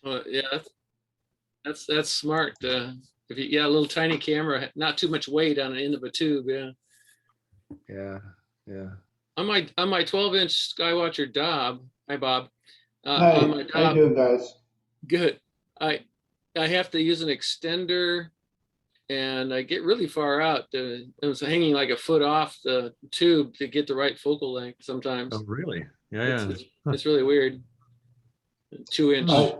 Yeah, that's smart. If you, yeah, a little tiny camera, not too much weight on the end of a tube. Yeah. Yeah. On my 12-inch Skywatcher Dob. Hi, Bob. Hi, On my how you Dob, doing, guys? good. I have to use an extender, and I get really far out. It was hanging like a foot off the tube to get the right focal length sometimes. Oh, really? Yeah. It's really weird. 2-inch I,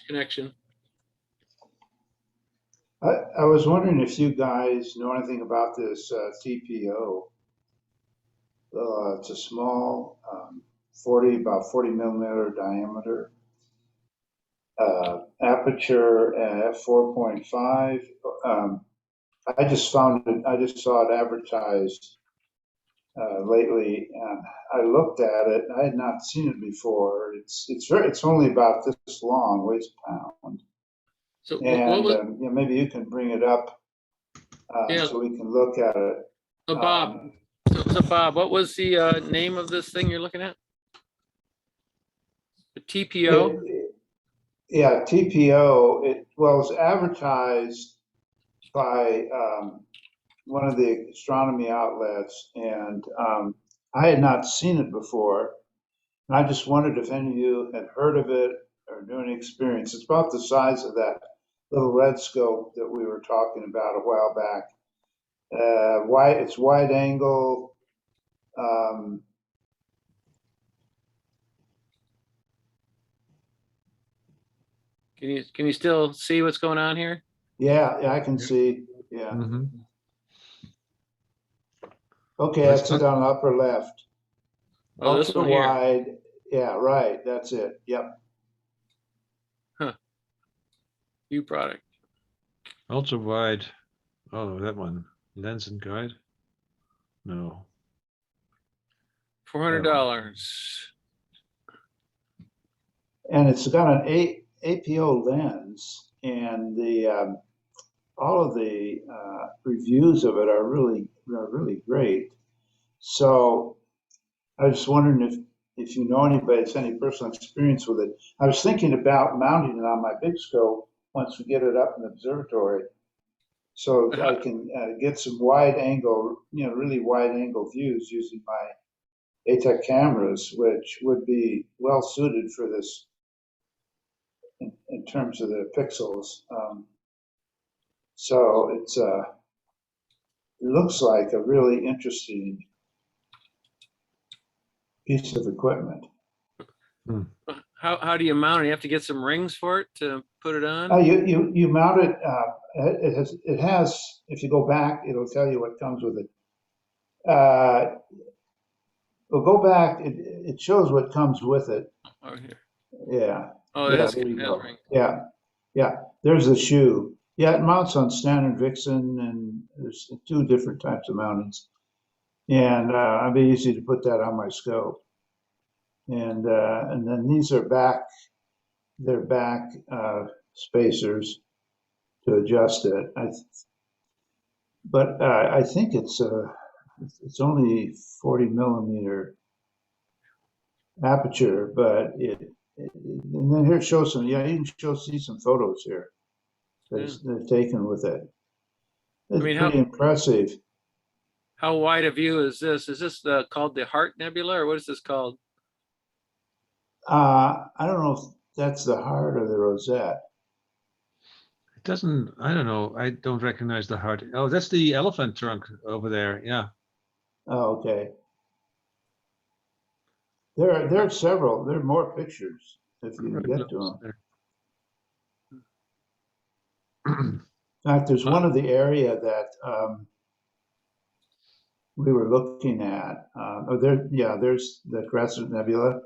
connection. I was wondering if you guys know anything about this TPO. It's a small, about 40 millimeter diameter, aperture at f4.5. I just found it. I just saw it advertised lately, and I looked at it. I had not seen it before. It's only about this long, weighs a pound. So And maybe you can bring it up so we can look at it. Bob. So Bob, what was the name of this thing you're looking at? The TPO? Yeah, TPO. It's advertised by one of the astronomy outlets, and I had not seen it before. And I just wondered if any of you had heard of it or knew any experience. It's about the size of that little red scope that we were talking about a while back. It's wide angle. Can you still see what's going on here? Yeah, I can see. Yeah. Mm-hmm. Okay, that's it on the upper left. Oh, this Ultra one here. wide. Yeah, right. That's it. Yep. Huh. View product. Ultra wide. Oh, that one. Lens and guide. No. $400. And it's got an APO lens, and all of the reviews of it are really great. So I was wondering if you know anybody that's any personal experience with it. I was thinking about mounting it on my big scope once we get it up in the observatory, so I can get some wide angle, really wide angle views using my ATEC cameras, which would be well suited for this in terms of the pixels. So it looks like a really interesting piece of equipment. How do you mount it? You have to get some rings for it to put it on? You mount it. It has. If you go back, it'll tell you what comes with it. We'll go back. It shows what comes with it. Oh, here. Yeah. Oh, yeah, that's there you go. ring. Yeah. There's the shoe. Yeah, it mounts on standard Vixen, and there's 2 different types of mountings. And it'd be easy to put that on my scope. And then these are back. They're back spacers to adjust it. But I think it's only 40 millimeter aperture, but and then here it shows some. Yeah, you can see some photos here that they've taken with it. It's pretty impressive. How wide a view is this? Is this called the Heart Nebula, or what is this called? I don't know if that's the heart or the rosette. It doesn't, I don't know. I don't recognize the heart. Oh, that's the elephant trunk over there. Yeah. Oh, okay. There are several. There are more pictures if you can get to them. In fact, there's one of the area that we were looking at. There's the Crescent Nebula.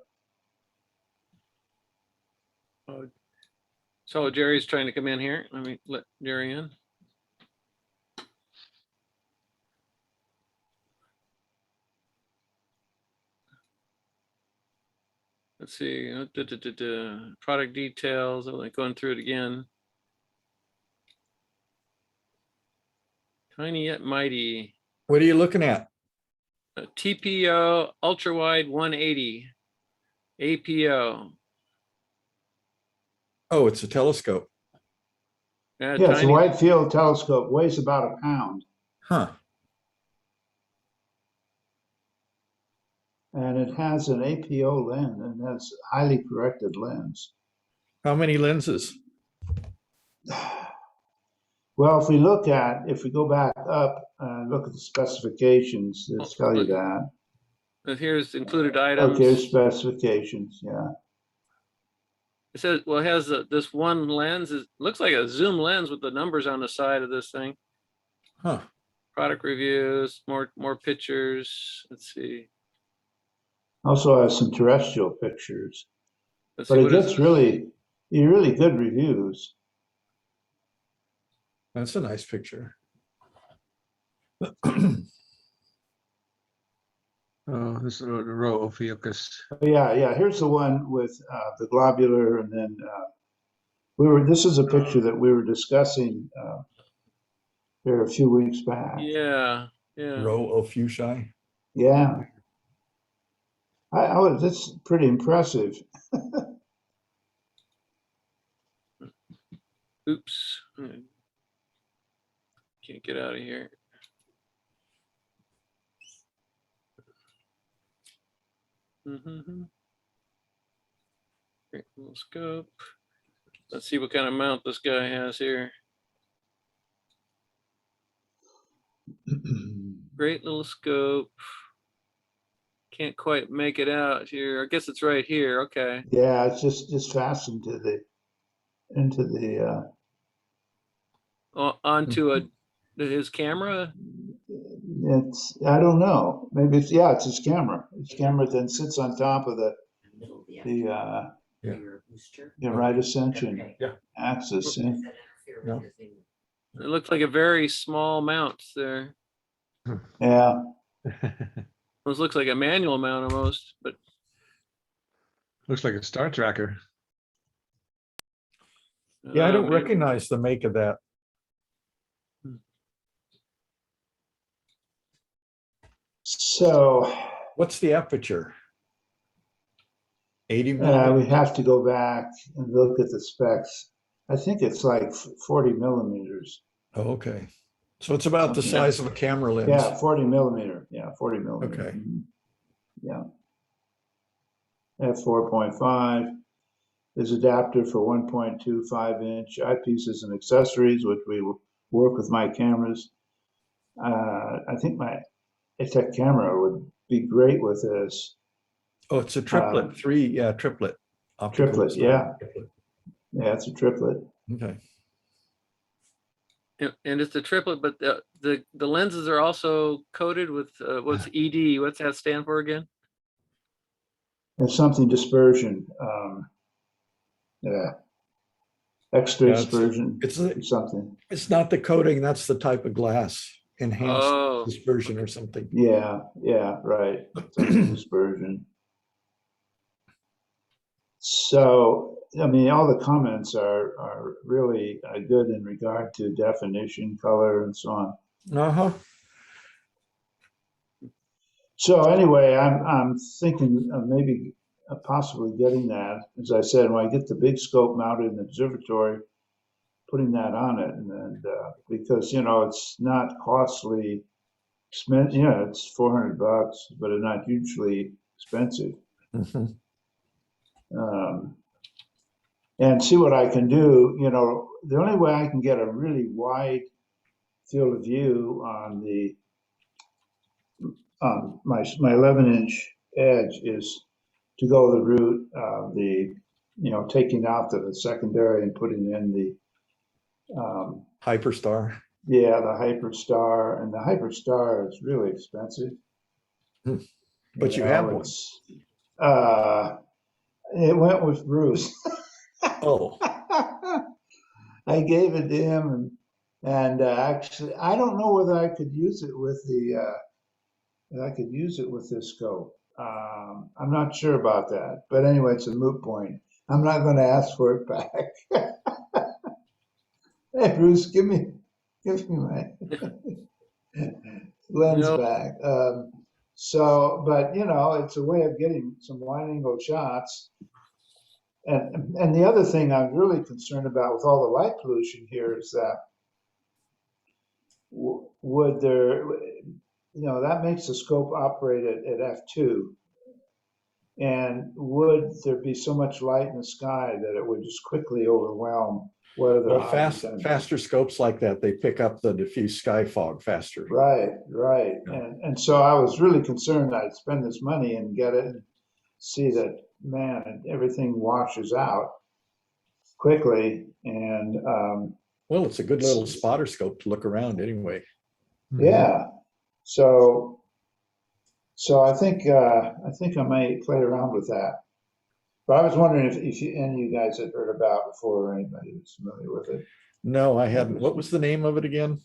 So Jerry's trying to come in here. Let me let Jerry in. Let's see. Product details. I'm going through it again. Tiny yet mighty. What are you looking at? TPO ultra wide 180 APO. Oh, it's a telescope. Yeah, Yeah, it's a tiny. wide field telescope, weighs about a pound. Huh. And it has an APO lens and has highly corrected lens. How many lenses? Well, if we go back up and look at the specifications, it'll tell you that. But here's included items. Okay, specifications, yeah. It says, well, it has this one lens. It looks like a zoom lens with the numbers on the side of this thing. Huh. Product reviews, more pictures. Let's see. Also has some terrestrial pictures, Let's but see, it what is gets this? really good reviews. That's a nice picture. Oh, this is a row of Ophiuchus. Yeah. Here's the one with the globular, and then this is a picture that we were discussing here a few weeks back. Yeah. Row of fuchsia. Yeah. That's pretty impressive. Oops. Can't get out of here. Great little scope. Let's see what kind of mount this guy has here. Great little scope. Can't quite make it out here. I guess it's right here. Okay. Yeah, it's just fastened to into the Onto his camera. I don't know. Maybe it's his camera. His camera then sits on top of the right ascension axis. Yeah. It looks like a very small mount there. Yeah. This looks like a manual mount almost, but Looks like a star tracker. Yeah, I don't maybe. recognize the make of that. So What's the aperture? 80 millimeters? we have to go back and look at the specs. I think it's like 40 millimeters. Oh, okay. So it's about the size of a camera lens. Yeah, 40 millimeter. Yeah, 40 millimeter. Okay. Yeah. F4.5 is adapter for 1.25 inch eyepieces and accessories, which we work with my cameras. I think my Atik camera would be great with this. Oh, it's a triplet. Triplet. Optical Triplet, design. yeah. Triplet. Yeah, it's a triplet. Okay. And it's a triplet, but the lenses are also coated with what's ED? What's that stand for again? It's something dispersion. Extra dispersion. It's something. It's not the coating. That's the type of glass. Enhanced dispersion or something. Yeah, right. Dispersion. So, I mean, all the comments are really good in regard to definition, color, and so on. Uh-huh. So anyway, I'm thinking of maybe possibly getting that. As I said, when I get the big scope mounted in the observatory, putting that on it, and because it's not costly. It's $400, but it's not hugely expensive. Mm-hmm. And see what I can do. The only way I can get a really wide field of view on my 11-inch edge is to go the route of taking out the secondary and putting in the Hyperstar. Yeah, the Hyperstar, and the Hyperstar is really expensive. But you have one. It went with Bruce. Oh. I gave it to him, and actually, I don't know whether I could use it with this scope. I'm not sure about that, but anyway, it's a moot point. I'm not going to ask for it back. Hey, Bruce, give me my lens back. But it's a way of getting some wide angle shots. And the other thing I'm really concerned about with all the light pollution here is that would there, that makes the scope operate at f2. And would there be so much light in the sky that it would just quickly overwhelm what other Well, objects gonna be? faster scopes like that, they pick up the diffuse sky fog faster. Right. Yeah. And so I was really concerned that I'd spend this money and get it and see that, man, everything washes out quickly. And Well, it's a good little spotter scope to look around anyway. yeah, so I think I might play around with that. But I was wondering if any of you guys had heard about before, or anybody was familiar with it. No, I hadn't. What was the name of it again?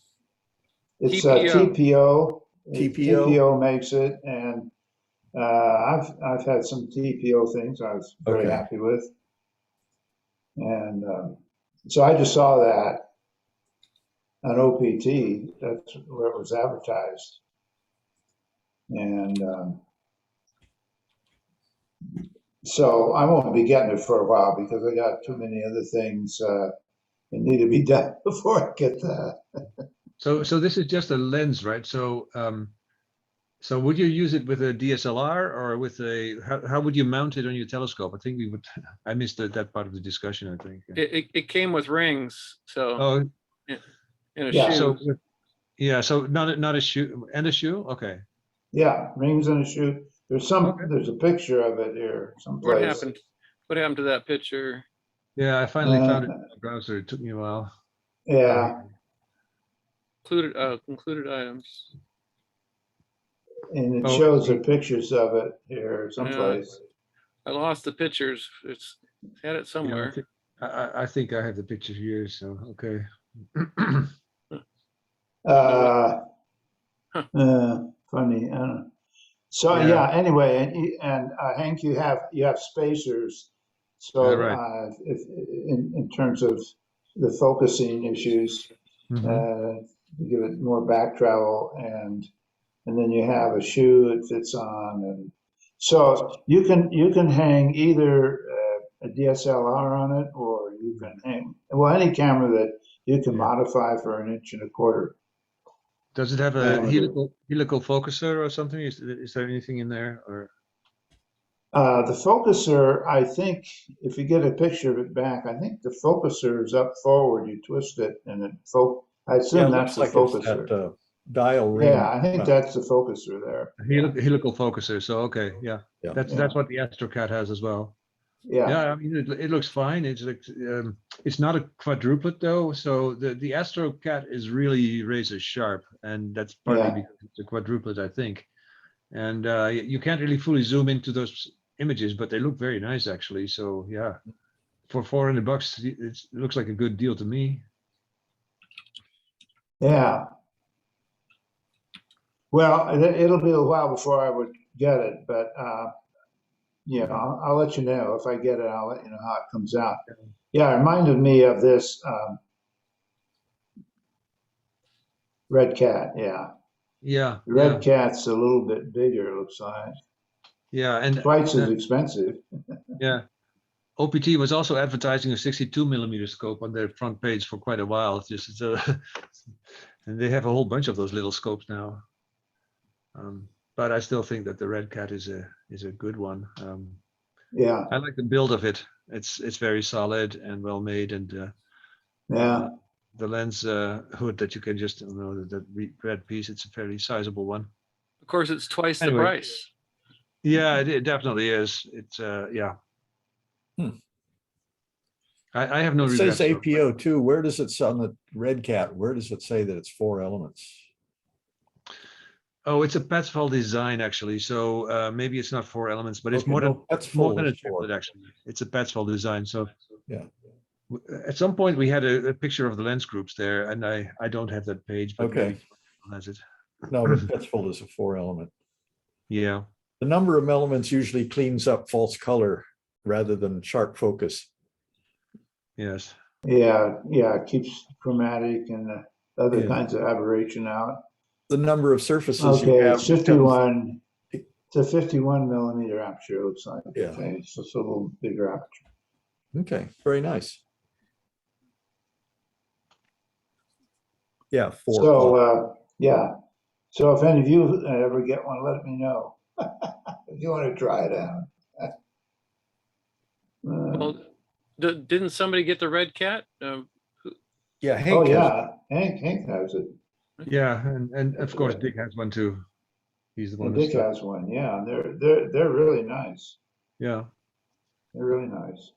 It's TPO. TPO. TPO? TPO makes it, and I've had some TPO things I was very Okay. happy with, and so I just saw that on OPT. That's where it was advertised, and so I won't be getting it for a while because I got too many other things that need to be done before I get that. So this is just a lens, right? So so would you use it with a DSLR or with how would you mount it on your telescope? I think I missed that part of the discussion, I think. It came with rings, so Oh, in a Yeah. shoe. so not a shoe and a shoe. Okay. Yeah, rings in a shoe. There's Okay. there's a picture of it here What someplace. happened? What happened to that picture? Yeah, I finally found it in the browser. It took me a while. Yeah, Concluded items. and it Oh, shows the pictures of it here someplace. I lost the pictures. It's had it Yeah, somewhere. I think I have the picture here. So okay. Funny. So Yeah. yeah. Anyway, and Hank, you have spacers. So Yeah, right. if in terms of the focusing issues, Mhm. you give it more back travel, and then you have a shoe it fits on, and so you can hang either a DSLR on it, or you can hang any camera that you can Yeah. modify for 1.25 inches. Does it have a Yeah. helical focuser or something? Is there anything in there or? The focuser, I think, if you get a picture of it back, I think the focuser is up forward. You twist it, and it I Yeah, assume it that's looks the like it's focuser. that dial ring. Yeah, I think that's the focuser there. Helical focuser. So okay, yeah, Yeah. that's what the AstroCat has as well. Yeah, Yeah, I mean it looks fine. It's like it's not a quadruplet though, so the AstroCat is really razor sharp, and that's partly Yeah. because it's a quadruplet, I think. And you can't really fully zoom into those images, but they look very nice actually. So yeah, for $400, it looks like a good deal to me. yeah. Well, it'll be a while before I would get it, but yeah, I'll let you know if I get it. I'll let you know how it comes out. Yeah, it reminded me of this REdcat. Yeah, Yeah, the REdcat's a little bit bigger. It looks like yeah, and twice as expensive. yeah. OPT was also advertising a 62mm scope on their front page for quite a while. It's just and they have a whole bunch of those little scopes now. But I still think that the REdcat is a good one. Yeah, I like the build of it. It's very solid and well made, and yeah, the lens hood that you can just that red piece. It's a fairly sizable one. Of course, it's twice the Anyway. price. Yeah, it definitely is. It's yeah. I have no It regrets. says APO too. Where does it on the REdcat? Where does it say that it's 4 elements? Oh, it's a Patsfall design actually. So maybe it's not 4 elements, but it's Okay, more no, than more than a 4. triplet actually. It's a Patsfall design. So Yeah. At some point we had a picture of the lens groups there, and I don't have that page, but Okay. maybe has it. No, but Patsfall is a 4 element. Yeah. The number of elements usually cleans up false color rather than sharp focus. Yes. yeah. It keeps chromatic and other Yeah. kinds of aberration out. The number of surfaces you Okay, have it's becomes- 51. It's a 51mm aperture. It looks like. Yeah. Okay, so it's a little bigger aperture. Okay, very nice. Yeah, 4 o'clock. So, yeah. So if any of you ever get one, let me know if you want to try it out. Well, didn't somebody get the REdcat? Yeah, Oh Hank has yeah, Hank has it. Yeah, and of course Dick has one too. He's the one And who Dick started. has one. Yeah, and they're really nice. Yeah. They're really nice.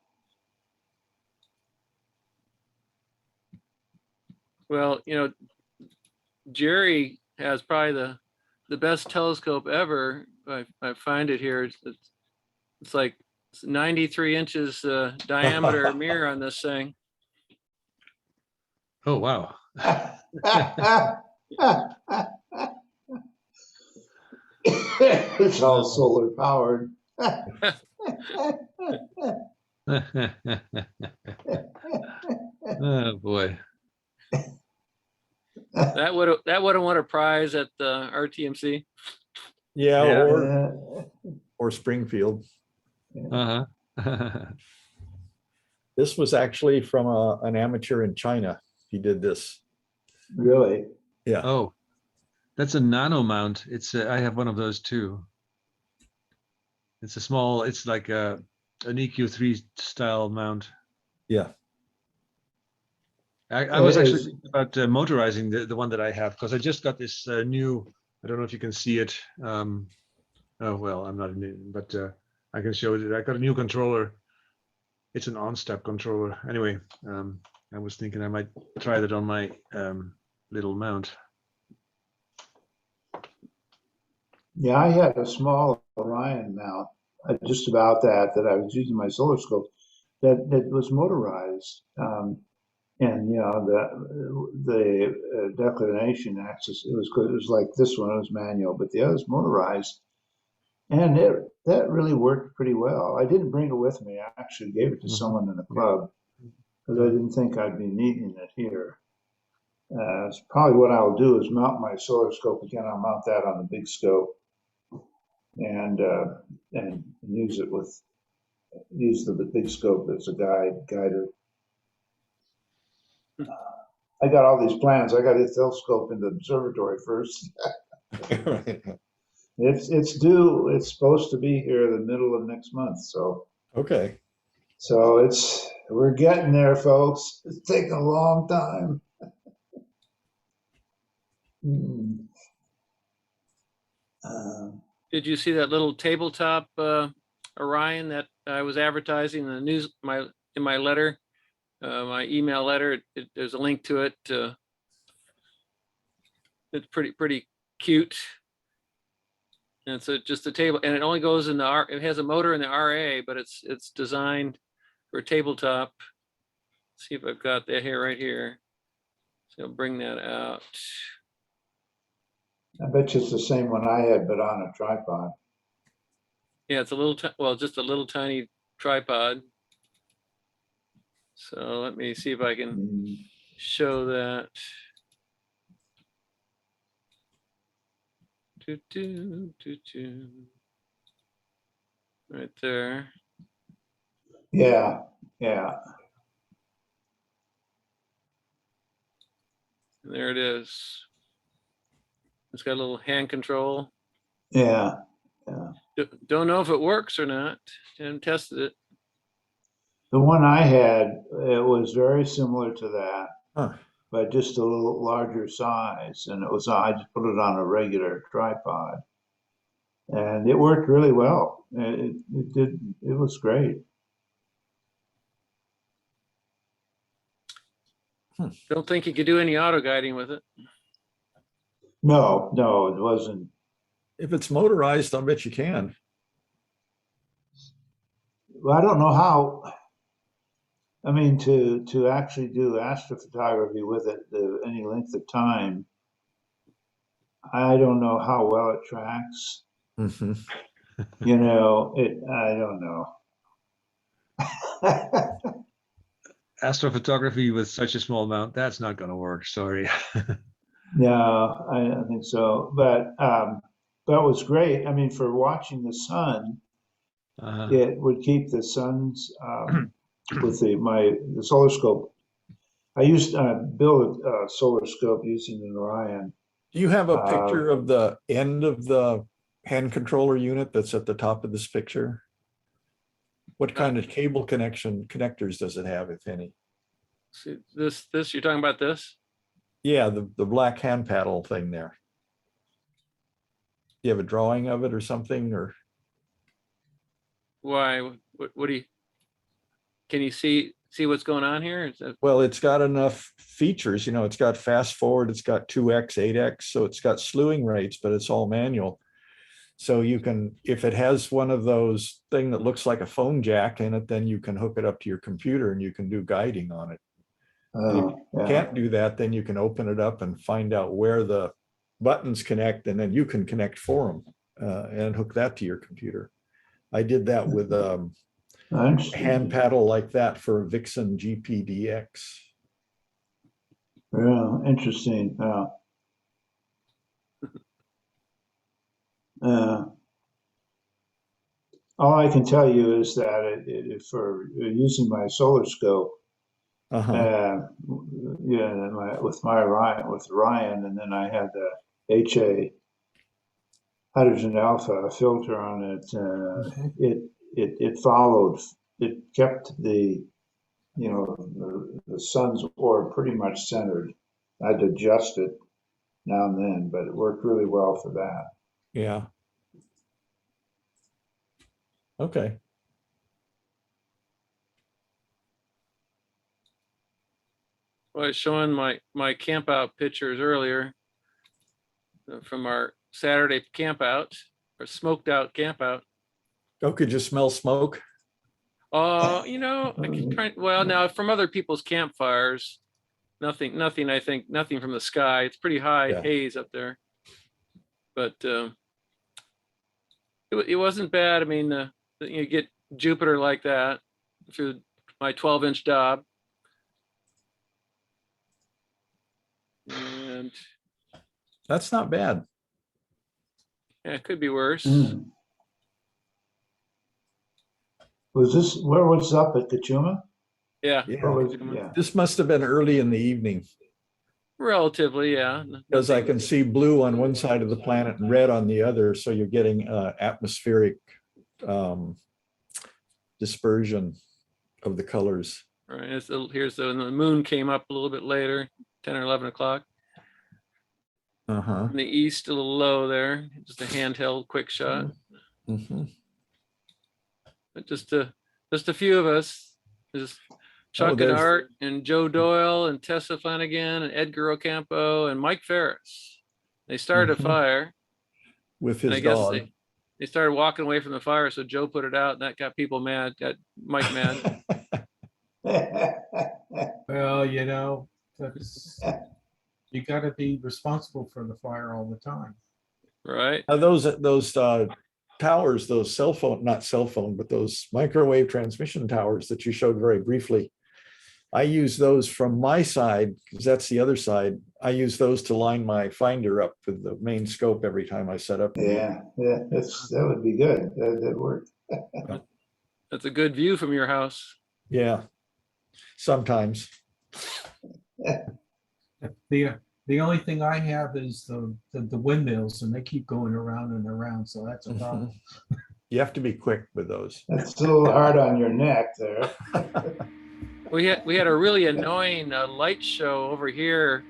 Well, you know, Jerry has probably the best telescope ever. I find it here. It's like 93 inches diameter mirror on this thing. Oh wow. It's all solar powered. Oh boy. That would have won a prize at the RTMC. yeah, Yeah. or Springfield. Uh-huh. This was actually from an amateur in China. He did this. Really? Yeah. Oh, that's a nano mount. It's I have one of those too. It's a small, it's like an EQ3 style mount. Yeah. I was actually thinking about motorizing the one that I have, because I just got this new, I don't know if you can see it. Oh, well, I'm not in it, but I can show it. I got a new controller. It's an OnStep controller. Anyway, I was thinking I might try that on my little mount. Yeah, I had a small Orion mount, just about that I was using my solar scope that was motorized. And you know the declination axis, it was good. It was like this one, it was manual, but the other's motorized, and that really worked pretty well. I didn't bring it with me. I actually gave it to someone in the club because I didn't think I'd be needing it here. It's probably what I'll do is mount my solar scope again. I'll mount that on the big scope and use the big scope as a guider. I got all these plans. I got a telescope in the observatory first. It's due. It's supposed to be here the middle of next month. So Okay. so we're getting there, folks. It's taking a long time. Did you see that little tabletop Orion that I was advertising in the news in my letter, my email letter? There's a link to it. It's pretty cute. And it's just a table, and it only goes in it has a motor in the RA, but it's designed for a tabletop. Let's see if I've got that here right here. So I'll bring that out. I bet you it's the same one I had, but on a tripod. Yeah, it's a little, just a little tiny tripod. So let me see if I can show that. Right there. Yeah. And there it is. It's got a little hand control. Yeah. Don't know if it works or not. Haven't tested it. The one I had, it was very similar to that, but just a little larger size. And I just put it on a regular tripod, and it worked really well. It was great. Don't think you could do any auto guiding with it. No, it wasn't. If it's motorized, I bet you can. Well, I don't know how. I mean, to actually do astrophotography with it any length of time, I don't know how well it tracks. Mm-hmm. You know, I don't know. Astrophotography with such a small mount, that's not going to work. Sorry. No, I don't think so. But it was great. I mean, for watching the sun, it would keep the sun's with the solar scope. I used built a solar scope using an Orion. Do you have a picture of the end of the hand controller unit that's at the top of this picture? What kind of cable connectors does it have, if any? See, this, you're talking about this? Yeah, the black hand paddle thing there. Do you have a drawing of it or something, or? Why? What do you, can you see what's going on here? Is that, Well, it's got enough features, it's got fast forward, it's got 2x, 8x, so it's got slewing rates, but it's all manual. So you can, if it has one of those thing that looks like a phone jack in it, then you can hook it up to your computer and you can do guiding on it. And if you can't do that, then you can open it up and find out where the buttons connect, and then you can connect for them and hook that to your computer. I did that with a hand paddle like that for a Vixen GPDX. Yeah, interesting. All I can tell you is that for using my solar scope, with Orion, and then I had the HA hydrogen alpha filter on it. It followed. It kept the sun's orb pretty much centered. I'd adjust it now and then, but it worked really well for that. Yeah. Okay. well, I was showing my camp out pictures earlier from our Saturday camp out, or smoked out camp out. Oh, could you smell smoke? I can try, well, now from other people's campfires, nothing, I think, nothing from the sky. It's pretty high haze up there. But it wasn't bad. I mean, you get Jupiter like that through my 12-inch Dob. And That's not bad. yeah, it could be worse. Where was up at Kachuma? Yeah. This must have been early in the evening, Relatively, yeah. because I can see blue on one side of the planet and red on the other. So you're getting atmospheric dispersion of the colors. Right. Here's the moon came up a little bit later, 10 or 11 o'clock. In the east, a little low there. Just a handheld quick shot. But just a few of us. Just Chuck and Art and Joe Doyle and Tessa Flanagan and Edgar Ocampo and Mike Ferris. They started a fire with his dog. dog. They started walking away from the fire, so Joe put it out, and that got people mad. Got Mike mad. Well, that's, you got to be responsible for the fire all the time. Right. Those towers, those not cell phone, but those microwave transmission towers that you showed very briefly. I use those from my side, because that's the other side. I use those to line my finder up with the main scope every time I set up. Yeah, that would be good. That'd work. That's a good view from your house. Yeah, sometimes. The only thing I have is the windmills, and they keep going around and around, so that's a problem. You have to be quick with those. That's a little hard on your neck there. We had a really annoying light show over here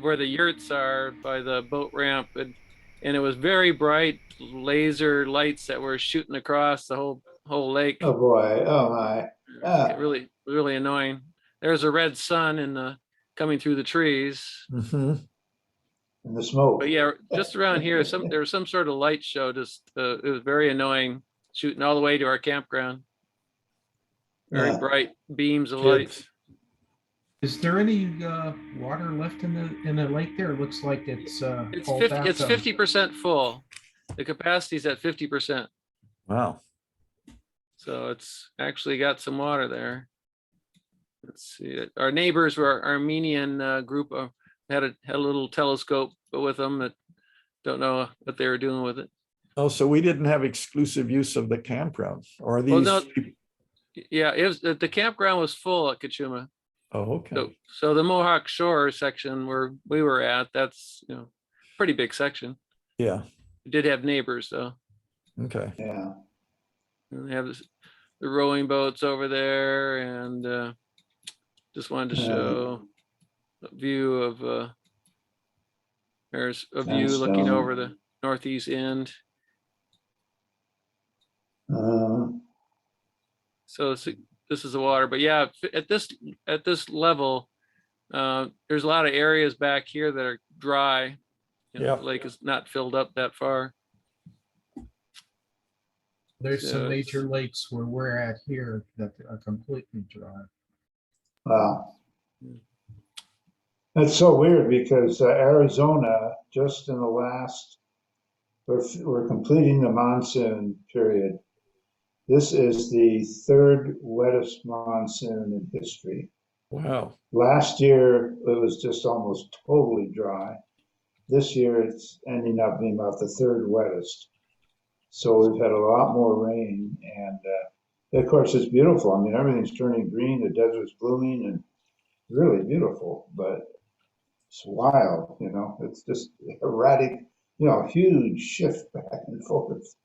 where the yurts are by the boat ramp, and it was very bright laser lights that were shooting across the whole lake. Oh boy! Oh my! Really annoying. There's a red sun coming through the trees. And the smoke. But yeah, just around here, there was some sort of light show. Just it was very annoying, shooting all the way to our campground. Very bright beams of light. Is there any water left in the lake there? It looks like it's 50% full. The capacity's at 50%. Wow. So it's actually got some water there. Let's see. Our neighbors were Armenian group. Had a little telescope with them that don't know what they were doing with it. Oh, so we didn't have exclusive use of the campground, or are these? Well, no, Yeah, it was, the campground was full at Kachuma. Oh, okay. So the Mohawk Shore section where we were at, that's, pretty big section. Yeah. We did have neighbors though. Okay. Yeah. And they have the rowing boats over there, and just wanted to show a view of there's a view looking Sandstone. over the northeast end. So this is the water, but yeah, at this level, there's a lot of areas back here that are dry. Yep. The lake is not filled up that far. There's some So- major lakes where we're at here that are completely dry. Wow. That's so weird because Arizona, just in the last, we're completing the monsoon period. This is the third wettest monsoon in history. Wow. Last year, it was just almost totally dry. This year, it's ending up being about the third wettest. So we've had a lot more rain, and of course, it's beautiful. I mean, everything's turning green, the desert's blooming, and really beautiful, but it's wild, it's just erratic, huge shift back and forth.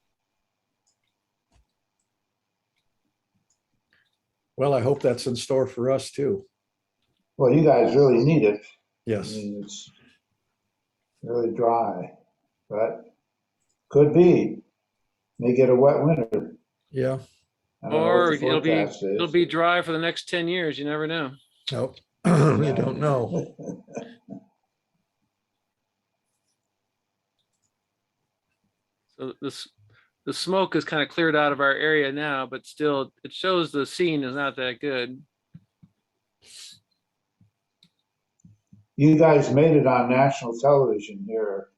Well, I hope that's in store for us too. Well, you guys really need it. I Yes. mean, it's really dry, but could be. May get a wet winter. Yeah. I don't know what Or the forecast it'll is. be dry for the next 10 years. You never know. Nope. You don't know. So the smoke is kind of cleared out of our area now, but still it shows the scene is not that good. You guys made it on national television here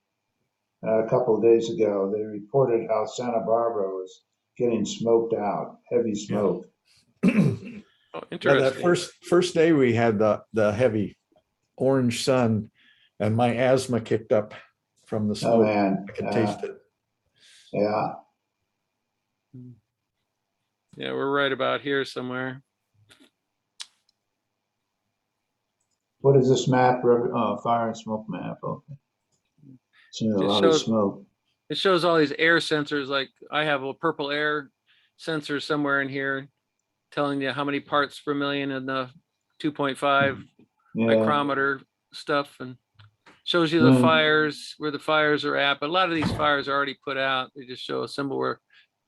a couple of days ago. They reported how Santa Barbara was getting smoked out, heavy smoke. Oh, Yeah, interesting. that first day we had the heavy orange sun, and my asthma kicked up from the Oh smoke. man, I could taste it. yeah. Yeah, we're right about here somewhere. What is this map? Oh, fire and smoke map. Okay. Seeing a It lot shows- of smoke. It shows all these air sensors. Like I have a purple air sensor somewhere in here telling you how many parts per million in the 2.5 Yeah, micrometer stuff, and shows you the fires, where the fires are at. But a lot of these fires are already put out. They just show a symbol where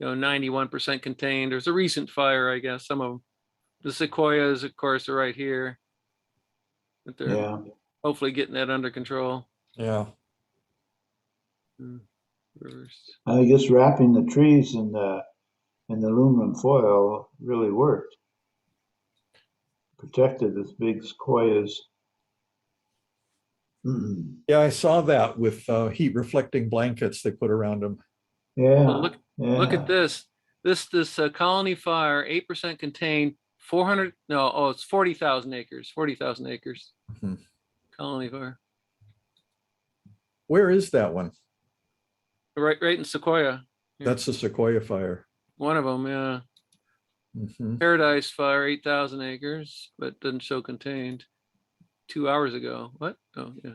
91% contained. There's a recent fire, I guess. Some of them. The sequoias, of course, are right here. But they're yeah. hopefully getting that under control. Yeah. Reverse. I guess wrapping the trees in the aluminum foil really worked. Protected this big sequoias. Yeah, I saw that with heat reflecting blankets they put around them. Yeah. Well, look yeah. at this. This colony fire, 8% contained, 400. No, oh, it's 40,000 acres. 40,000 acres. Mhm. Colony fire. Where is that one? Right in Sequoia. Yeah. That's the Sequoia fire. One of them, yeah. Mhm. Paradise fire, 8,000 acres, but doesn't show contained. 2 hours ago. What? Oh, yeah.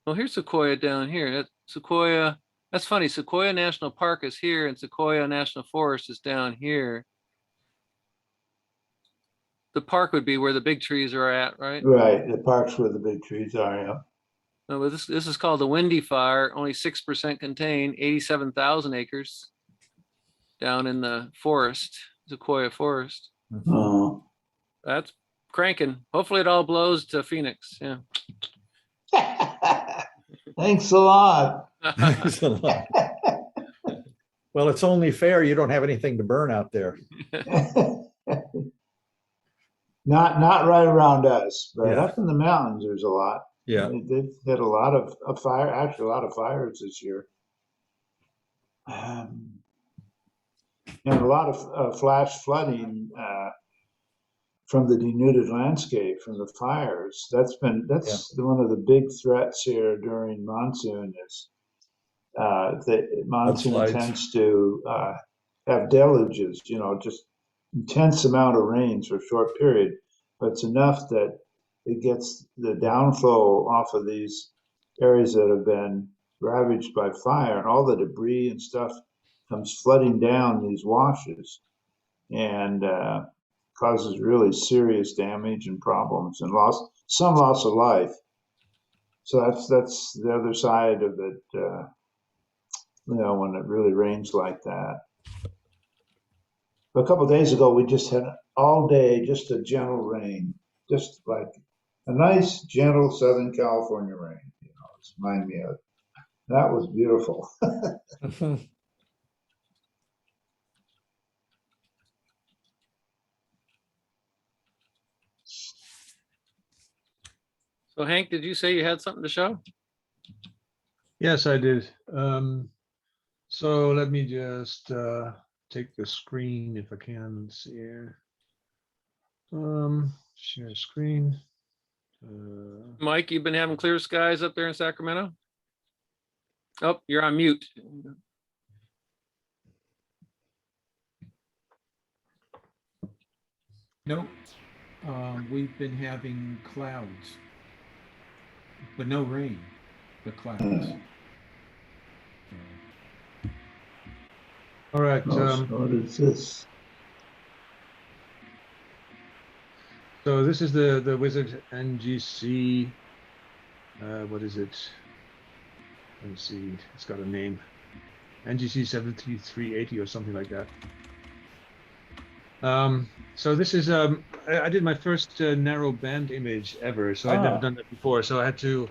Well, here's Sequoia down here. That's Sequoia. That's funny. Sequoia National Park is here, and Sequoia National Forest is down here. The park would be where the big trees are at, right? Right. The parks where the big trees are. Yeah. No, but this is called the Windy Fire. Only 6% contained, 87,000 acres down in the forest, Sequoia Forest. Oh. That's cranking. Hopefully, it all blows to Phoenix. Yeah. Thanks a lot. Thanks a lot. Well, it's only fair you don't have anything to burn out there. Not right around us, but Yeah. up in the mountains, there's a lot. Yeah. They've had a lot of fire, actually a lot of fires this year. And a lot of flash flooding from the denuded landscape, from the fires. That's one of the big threats here during monsoon is the monsoon Mudslides. tends to have deluges, just intense amount of rain for a short period, but it's enough that it gets the downflow off of these areas that have been ravaged by fire, and all the debris and stuff comes flooding down these washes and causes really serious damage and problems and some loss of life. So that's the other side of it, when it really rains like that. But a couple of days ago, we just had all day just a gentle rain, just like a nice, gentle Southern California rain. It's remind me of. That was beautiful. So Hank, did you say you had something to show? Yes, I did. So let me just take the screen if I can. Let's see here. Share screen. Mike, you've been having clear skies up there in Sacramento? Oh, you're on mute. No, we've been having clouds, but no rain, but clouds. All right. What is this? So this is the Wizard NGC. What is it? Let me see. It's got a name. NGC 73380 or something like that. So this is I did my first narrow band image ever. So I'd never done that before. So I had to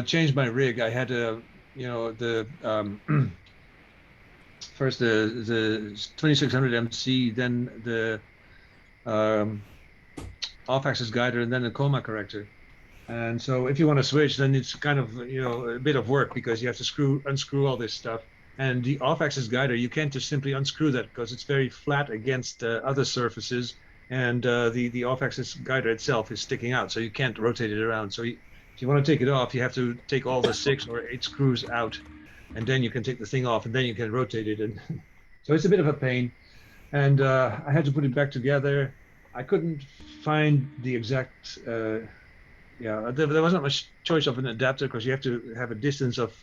change my rig. I had to, the first the 2600 MC, then the off-axis guider, and then the coma corrector. And so if you want to switch, then it's kind of a bit of work because you have to unscrew all this stuff. And the off-axis guider, you can't just simply unscrew that because it's very flat against other surfaces, and the off-axis guider itself is sticking out, so you can't rotate it around. So if you want to take it off, you have to take all the 6 or 8 screws out, and then you can take the thing off, and then you can rotate it. And so it's a bit of a pain. And I had to put it back together. I couldn't find the exact. There wasn't much choice of an adapter because you have to have a distance of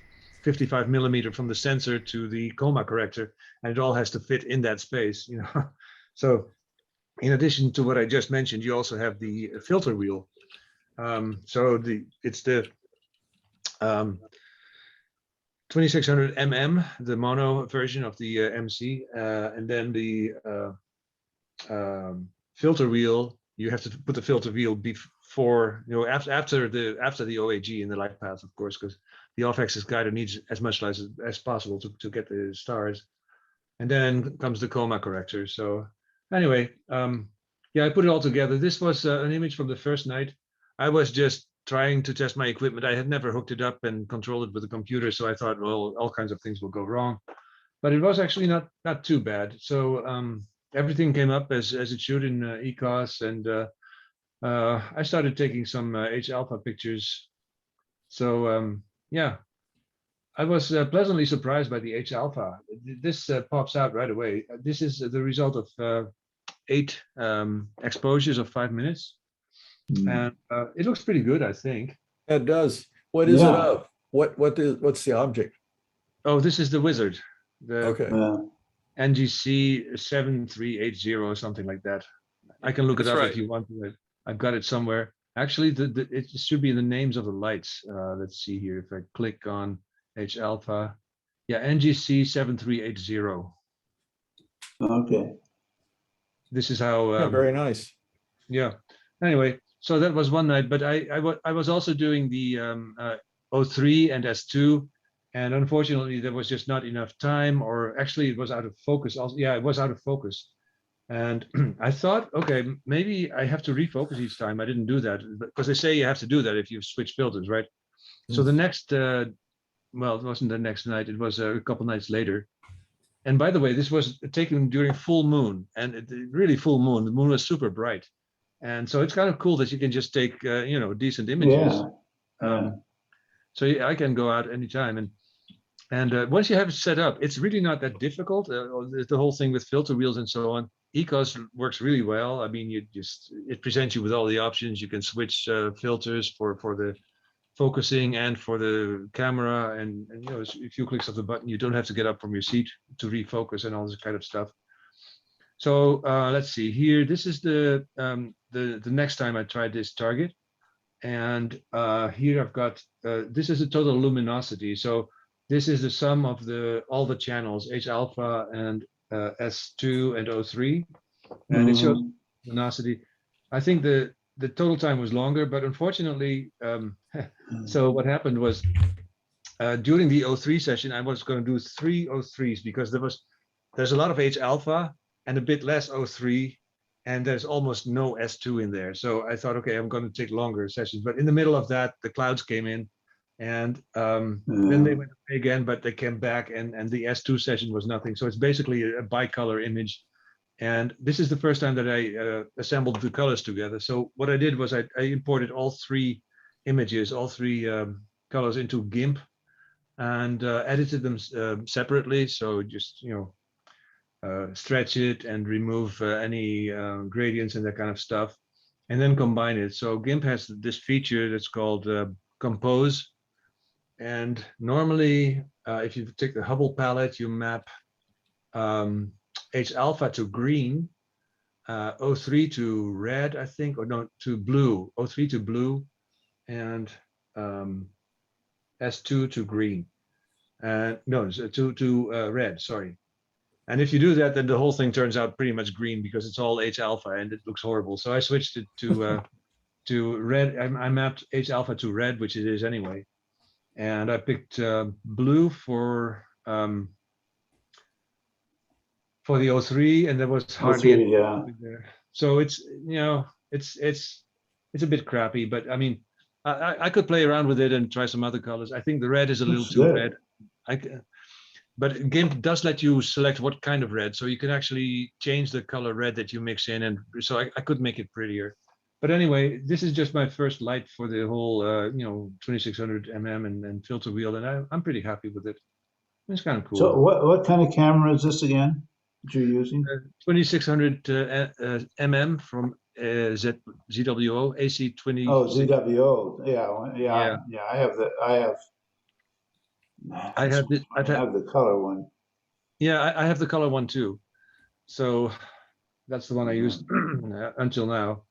55 millimeter from the sensor to the coma corrector, and it all has to fit in that space, So in addition to what I just mentioned, you also have the filter wheel. So it's the 2600 mm, the mono version of the MC, and then the filter wheel. You have to put the filter wheel before, after the OAG in the light path, of course, because the off-axis guider needs as much light as possible to get the stars. And then comes the coma corrector. So anyway, I put it all together. This was an image from the first night. I was just trying to test my equipment. I had never hooked it up and controlled it with a computer, so I thought, well, all kinds of things will go wrong. But it was actually not too bad. So everything came up as it should in ECOS, and I started taking some H-alpha pictures. So I was pleasantly surprised by the H-alpha. This pops out right away. This is the result of 8 exposures of 5 minutes. And it looks pretty good, I think. It does. What is it of? What's the object? Oh, this is the Wizard. Okay. NGC 7380 or something like that. I can look it up if you want to. I've got it somewhere. Actually, it should be the names of the lights. Let's see here. If I click on H-alpha. Yeah, NGC 7380. Okay. This is how. Very nice. Yeah. Anyway, so that was one night, but I was also doing the O3 and S2, and unfortunately there was just not enough time, or actually it was out of focus. Also, yeah, it was out of focus, and I thought, okay, maybe I have to refocus each time. I didn't do that because they say you have to do that if you switch filters, right? So the next, well, it wasn't the next night. It was a couple nights later. And by the way, this was taken during full moon, and really full moon. The moon was super bright. And so it's kind of cool that you can just take, decent images. So I can go out anytime. And once you have it set up, it's really not that difficult. The whole thing with filter wheels and so on. ECOS works really well. I mean, it presents you with all the options. You can switch filters for the focusing and for the camera, and you know, a few clicks of the button, you don't have to get up from your seat to refocus and all this kind of stuff. So let's see here. This is the next time I tried this target, and here I've got this is the total luminosity. So this is the sum of all the channels, H alpha and S2 and O3, and it shows luminosity. I think the total time was longer, but unfortunately, so what happened was during the O3 session, I was going to do 3 O3s because there's a lot of H alpha and a bit less O3, and there's almost no S2 in there. So I thought, okay, I'm going to take longer sessions. But in the middle of that, the clouds came in, and then they went away again, but they came back, and the S2 session was nothing. So it's basically a bicolor image. And this is the first time that I assembled the colors together. So what I did was I imported all 3 images, all 3 colors into GIMP, and edited them separately. So just, you know, stretch it and remove any gradients and that kind of stuff, and then combine it. So GIMP has this feature that's called compose. And normally, if you take the Hubble palette, you map H alpha to green, O3 to red, I think, or no, to blue, O3 to blue, and S2 to green. No, to red, sorry. And if you do that, then the whole thing turns out pretty much green because it's all H alpha and it looks horrible. So I switched it to red. I mapped H alpha to red, which it is anyway. And I picked blue for the O3, and there was hardly any there. So it's, you know, it's a bit crappy, but I mean, I could play around with it and try some other colors. I think the red is a little too red. But GIMP does let you select what kind of red, so you can actually change the color red that you mix in, and so I could make it prettier. But anyway, this is just my first light for the whole, you know, 2600 mm and filter wheel, and I'm pretty happy with it. It's kind of cool. So what kind of camera is this again that you're using? 2600 mm from ZWO AC20. Oh, ZWO. Yeah. I have the color one. Yeah, I have the color one too. So that's the one I used until now.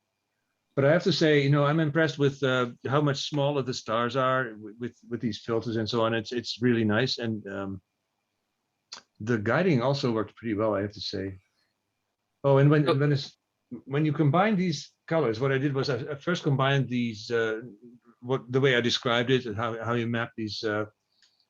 But I have to say, you know, I'm impressed with how much smaller the stars are with these filters and so on. It's really nice, and the guiding also worked pretty well, I have to say. Oh, and when you combine these colors, what I did was I first combined these the way I described it, and how you map these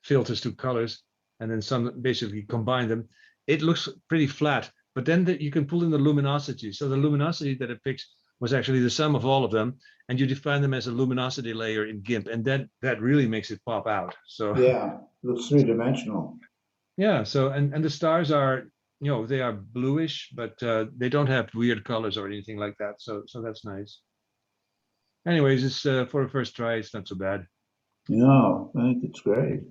filters to colors, and then basically combine them. It looks pretty flat, but then you can pull in the luminosity. So the luminosity that it picks was actually the sum of all of them, and you define them as a luminosity layer in GIMP, and that really makes it pop out. So yeah, it looks 3-dimensional. Yeah. So and the stars are, you know, they are bluish, but they don't have weird colors or anything like that. So that's nice. Anyways, it's for a first try, it's not so bad. No, I think it's great.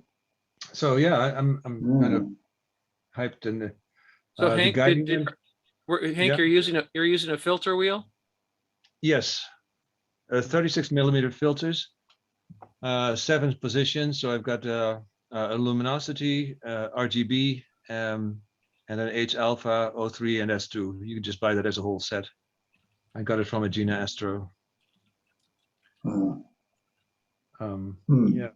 So yeah, I'm kind of hyped. And so Henk, yeah. you're using a filter wheel? Yes, 36 millimeter filters, 7 positions. So I've got a luminosity, RGB, and then H alpha, O3, and S2. You can just buy that as a whole set. I got it from Agena Astro. Yeah.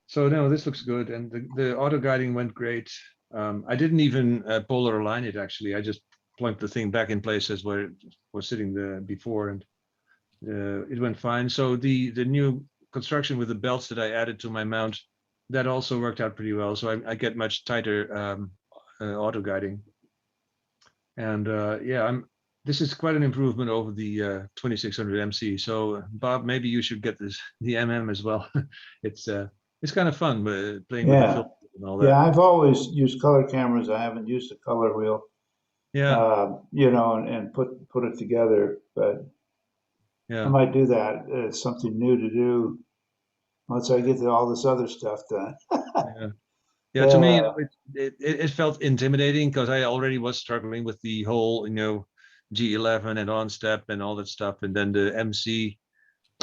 So no, this looks good, and the auto guiding went great. I didn't even polar align it actually. I just plunked the thing back in place as where it was sitting before, and it went fine. So the new construction with the belts that I added to my mount, that also worked out pretty well. So I get much tighter auto guiding, and yeah, this is quite an improvement over the 2600 MC. So Bob, maybe you should get the MM as well. It's kind of fun playing with the filter and all that. Yeah, I've always used color cameras. I haven't used a color wheel. Yeah. You know, and put it together, but yeah, I might do that. It's something new to do once I get to all this other stuff done. Yeah. Yeah, to me, Yeah. it felt intimidating because I already was struggling with the whole, G11 and OnStep and all that stuff, and then the MC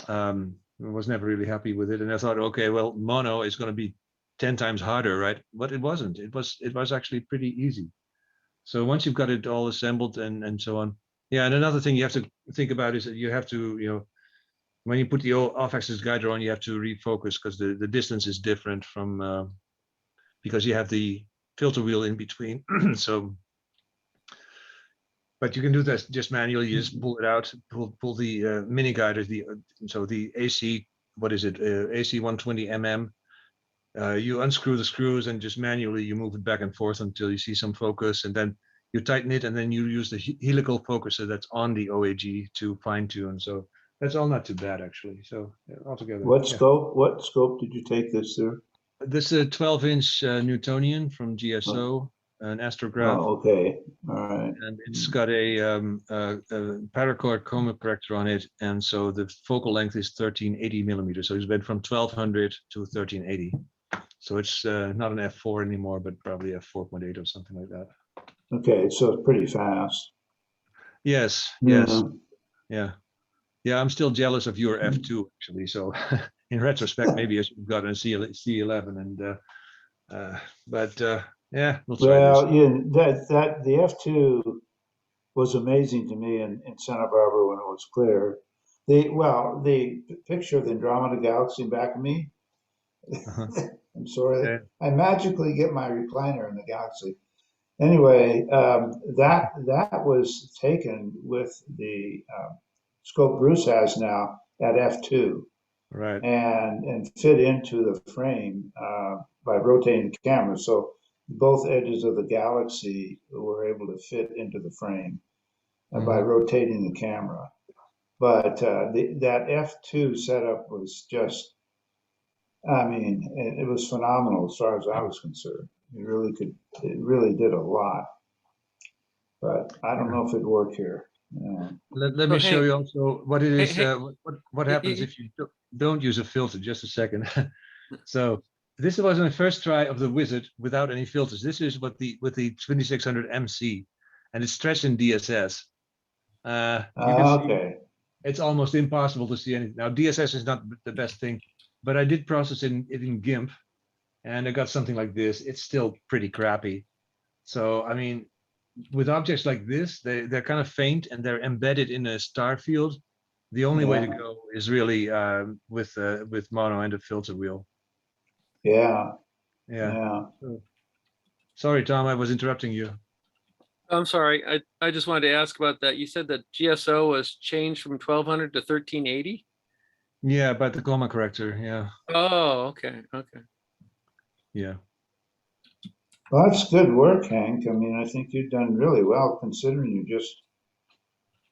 was never really happy with it. And I thought, okay, well, mono is going to be 10 times harder, right? But it wasn't. It was actually pretty easy. So once you've got it all assembled and so on, yeah. And another thing you have to think about is that you have to, when you put the off-axis guider on, you have to refocus because the distance is different from because you have the filter wheel in between. So, but you can do this just manually. You just pull it out, pull the mini guide, so the AC, what is it, AC 120 mm. You unscrew the screws and just manually you move it back and forth until you see some focus, and then you tighten it, and then you use the helical focuser that's on the OAG to fine tune. So that's all not too bad actually. So altogether. What scope did you take this through? This is a 12-inch Newtonian from GSO, an astrograph. Oh, okay. All right. And it's got a paracord coma corrector on it, and so the focal length is 1380 millimeters. So it's been from 1200 to 1380. So it's not an f4 anymore, but probably a 4.8 or something like that. Okay, so it's pretty fast. Yes, Yeah. yes, yeah. I'm still jealous of your f2 actually. So in retrospect, maybe I should have gotten a C11, but yeah, we'll try this. Well, yeah, that the F2 was amazing to me in Santa Barbara when it was clear. The picture of the Andromeda Galaxy back of me. Uh-huh. I'm sorry, Okay. I magically get my recliner in the Galaxy. Anyway, that was taken with the scope Bruce has now at F2. Right. And fit into the frame by rotating the camera. So both edges of the Galaxy were able to fit into the frame by rotating the camera. But that F2 setup was just, I mean, it was phenomenal as far as I was concerned. It really did a lot. But I don't know if it'd work here. Let me show you also what it is. Hey, What happens if you don't use a filter? Just a second. So this was my first try of the wizard without any filters. This is with the 2600 MC, and it's stretched in DSS. You can see okay. it's almost impossible to see anything. Now DSS is not the best thing, but I did process it in GIMP, and I got something like this. It's still pretty crappy. So I mean, with objects like this, they're kind of faint and they're embedded in a star field. The only way to go is really with mono and a filter wheel. Yeah. Yeah. Sorry, Tom, I was interrupting you. I'm sorry. I just wanted to ask about that. You said that GSO was changed from 1200 to 1380? Yeah, about the coma corrector. Yeah. Oh, okay. Okay. Yeah. Well, that's good work, Henk. I mean, I think you've done really well considering you're just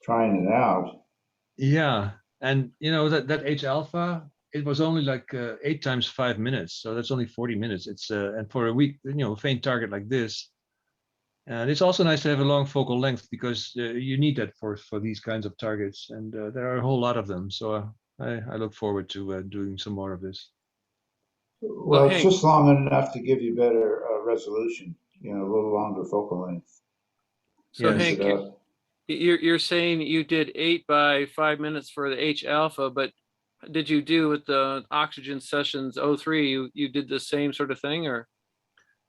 trying it out. Yeah. And that H alpha, it was only like 8 times 5 minutes. So that's only 40 minutes. It's and for a weak, faint target like this. And it's also nice to have a long focal length because you need that for these kinds of targets. And there are a whole lot of them. So I look forward to doing some more of this. Well, it's Henk, just long enough to give you better resolution, a little longer focal length. so Yes. Henk, you're saying you did 8 by 5 minutes for the H alpha, but did you do with the oxygen sessions 03, you did the same sort of thing, or?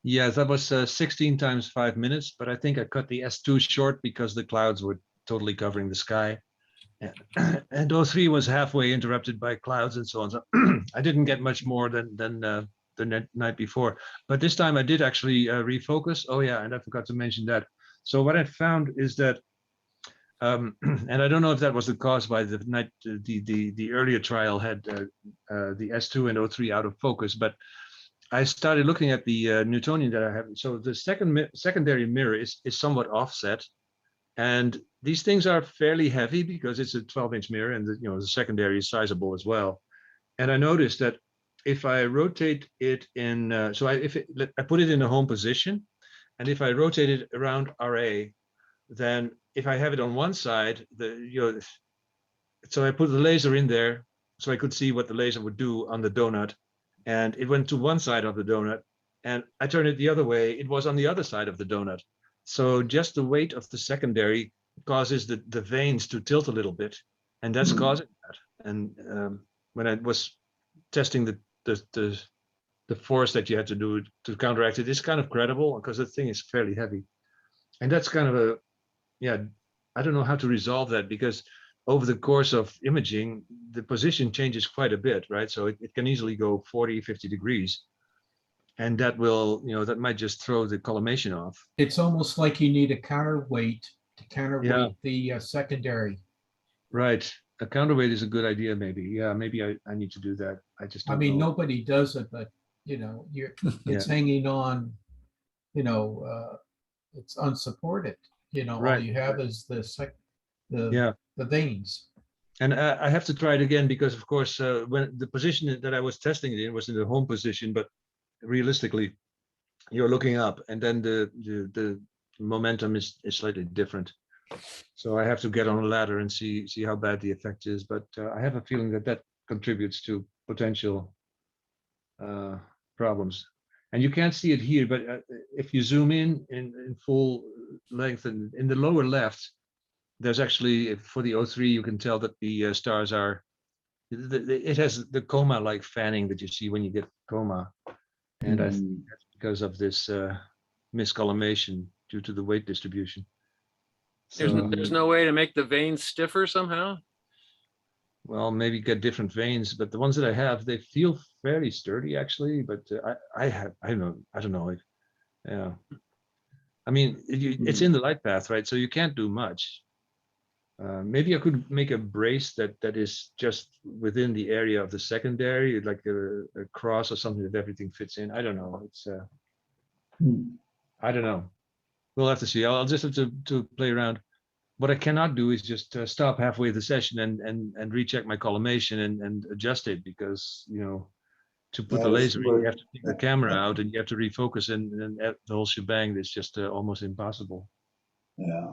Yes, that was 16 times 5 minutes, but I think I cut the S2 short because the clouds were totally covering the sky. And 03 was halfway interrupted by clouds and so on. So I didn't get much more than the night before. But this time I did actually refocus. Oh yeah, and I forgot to mention that. So what I found is that, and I don't know if that was the cause why the earlier trial had the S2 and 03 out of focus, but I started looking at the Newtonian that I have. So the secondary mirror is somewhat offset, and these things are fairly heavy because it's a 12-inch mirror, and the secondary is sizable as well. And I noticed that if I rotate it in, I put it in a home position, and if I rotate it around RA, then if I have it on one side, so I put the laser in there, so I could see what the laser would do on the donut. And it went to one side of the donut, and I turned it the other way, it was on the other side of the donut. So just the weight of the secondary causes the vanes to tilt a little bit, and that's causing that. And when I was testing the force that you had to do to counteract it, it's kind of credible because the thing is fairly heavy. And that's kind of a, yeah, I don't know how to resolve that, because over the course of imaging, the position changes quite a bit, right? So it can easily go 40, 50 degrees. And that will, that might just throw the collimation off. It's almost like you need a counterweight to counterweight the secondary. Right. A counterweight is a good idea, maybe. Yeah, maybe I need to do that. I just don't know. Nobody does it, but it's hanging on, it's unsupported. All Right. you have is the vanes. And I have to try it again because, of course, when the position that I was testing it in was in the home position, but realistically, you're looking up, and then the momentum is slightly different. So I have to get on a ladder and see how bad the effect is. But I have a feeling that contributes to potential problems. And you can't see it here, but if you zoom in full length, and in the lower left, there's actually, for the O3, you can tell that the stars are, it has the coma-like fanning that you see when you get coma. And I think that's because of this miscollimation due to the weight distribution. There's no way to make the veins stiffer somehow? Well, maybe get different veins, but the ones that I have, they feel fairly sturdy actually. But I don't know. Yeah, I mean, it's in the light path, right? So you can't do much. Maybe I could make a brace that is just within the area of the secondary, like a cross or something that everything fits in. I don't know. It's I don't know. We'll have to see. I'll just have to play around. What I cannot do is just stop halfway the session and recheck my collimation and adjust it, because to put the laser in, you have to take the camera out and you have to refocus, and the whole shebang is just almost impossible. Yeah.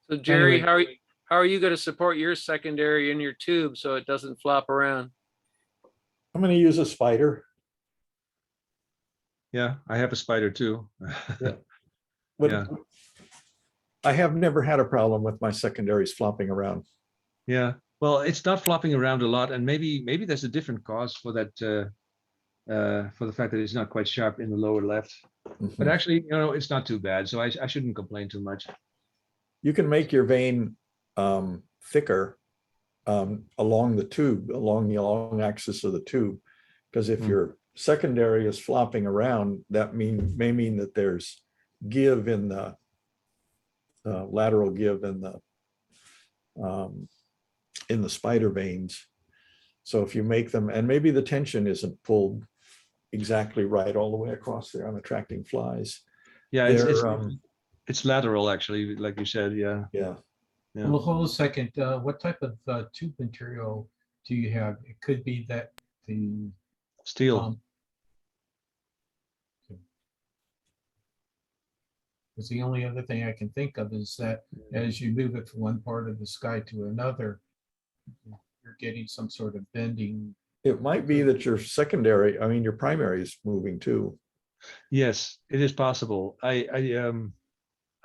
So Jerry, Anyway. how are you going to support your secondary in your tube so it doesn't flop around? I'm going to use a spider. Yeah, I have a spider too. Yeah. Yeah. I have never had a problem with my secondaries flopping around. Yeah, well, it's not flopping around a lot, and maybe there's a different cause for that, for the fact that it's not quite sharp in the lower left. But actually, it's not too bad, so I shouldn't complain too much. You can make your vane thicker along the tube, along the long axis of the tube, because if your secondary is flopping around, that may mean that there's give in the lateral give in the spider vanes. So if you make them, and maybe the tension isn't pulled exactly right all the way across there on attracting flies. Yeah, it's lateral actually, like you said. Yeah. Well, hold a second. What type of tube material do you have? It could be that the Steel. because the only other thing I can think of is that as you move it from one part of the sky to another, you're getting some sort of bending. It might be that your secondary, your primary is moving too. Yes, it is possible. I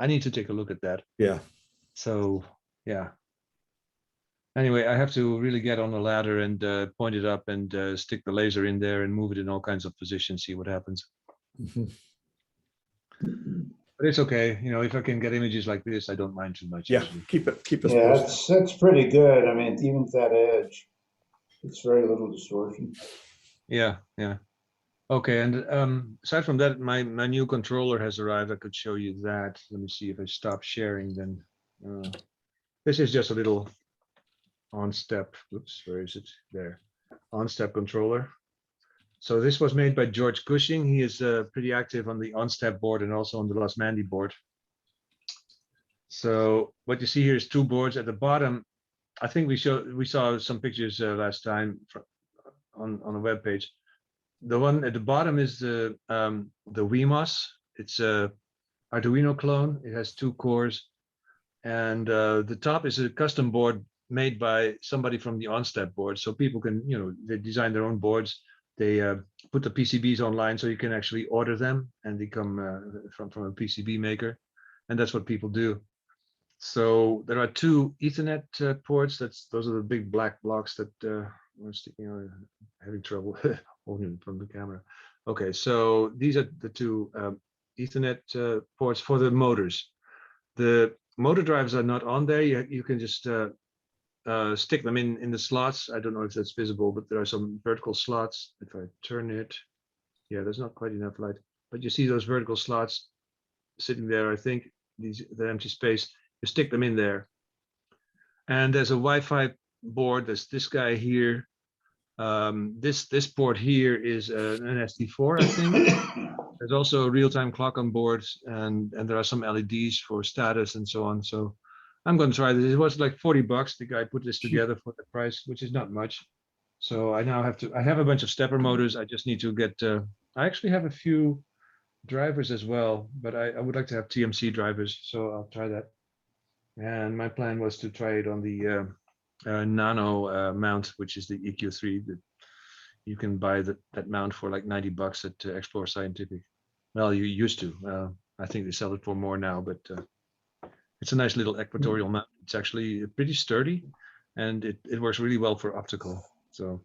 need to take a look at that. Yeah. So yeah. Anyway, I have to really get on the ladder and point it up and stick the laser in there and move it in all kinds of positions, see what happens. But it's okay, if I can get images like this, I don't mind too much. Yeah, usually. keep it Yeah, posted. that's pretty good. I mean, even at that edge, it's very little distortion. Yeah. Okay, and aside from that, my new controller has arrived. I could show you that. Let me see if I stop sharing then. This is just a little OnStep. Oops, where is it? There. OnStep controller. So this was made by George Cushing. He is pretty active on the OnStep board and also on the Los Mandy board. So what you see here is two boards at the bottom. I think we saw some pictures last time on a web page. The one at the bottom is the WeMOS. It's a Arduino clone. It has 2 cores, and the top is a custom board made by somebody from the OnStep board. So people can, they design their own boards. they put the PCBs online so you can actually order them, and they come from a PCB maker, and that's what people do. So there are two Ethernet ports. Those are the big black blocks that we're sticking out, having trouble holding them from the camera. Okay, so these are the two Ethernet ports for the motors. The motor drives are not on there. You can just stick them in the slots. I don't know if that's visible, but there are some vertical slots. If I turn it, yeah, there's not quite enough light, but you see those vertical slots sitting there. I think the empty space. You stick them in there, and there's a Wi-Fi board. There's this guy here. This port here is an SD4, I think. There's also a real-time clock on board, and there are some LEDs for status and so on. So I'm going to try this. It was like $40. The guy put this together for the price, which is not much. So I now I have a bunch of stepper motors. I just need to get, I actually have a few drivers as well, but I would like to have TMC drivers. So I'll try that. And my plan was to try it on the nano mount, which is the EQ3. That you can buy that mount for like $90 at Explore Scientific. Well, you used to. I think they sell it for more now, but it's a nice little equatorial mount. It's actually pretty sturdy, and it works really well for optical. So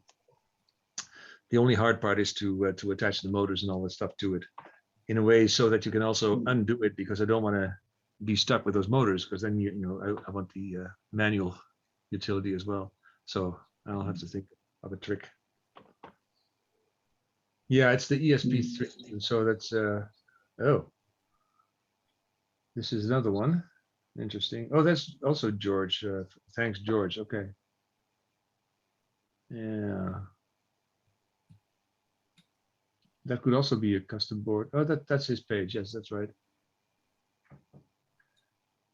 the only hard part is to attach the motors and all that stuff to it in a way so that you can also undo it, because I don't want to be stuck with those motors, because then I want the manual utility as well. So I'll have to think of a trick. Yeah, it's the ESP3. So that's oh, this is another one. Interesting. Oh, that's also George. Thanks, George. Okay. Yeah. That could also be a custom board. Oh, that's his page. Yes, that's right.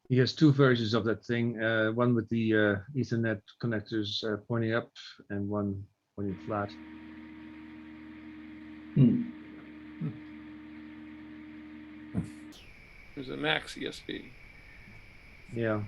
He has two versions of that thing. One with the Ethernet connectors pointing up, and one pointing flat. There's a max ESP. Yeah.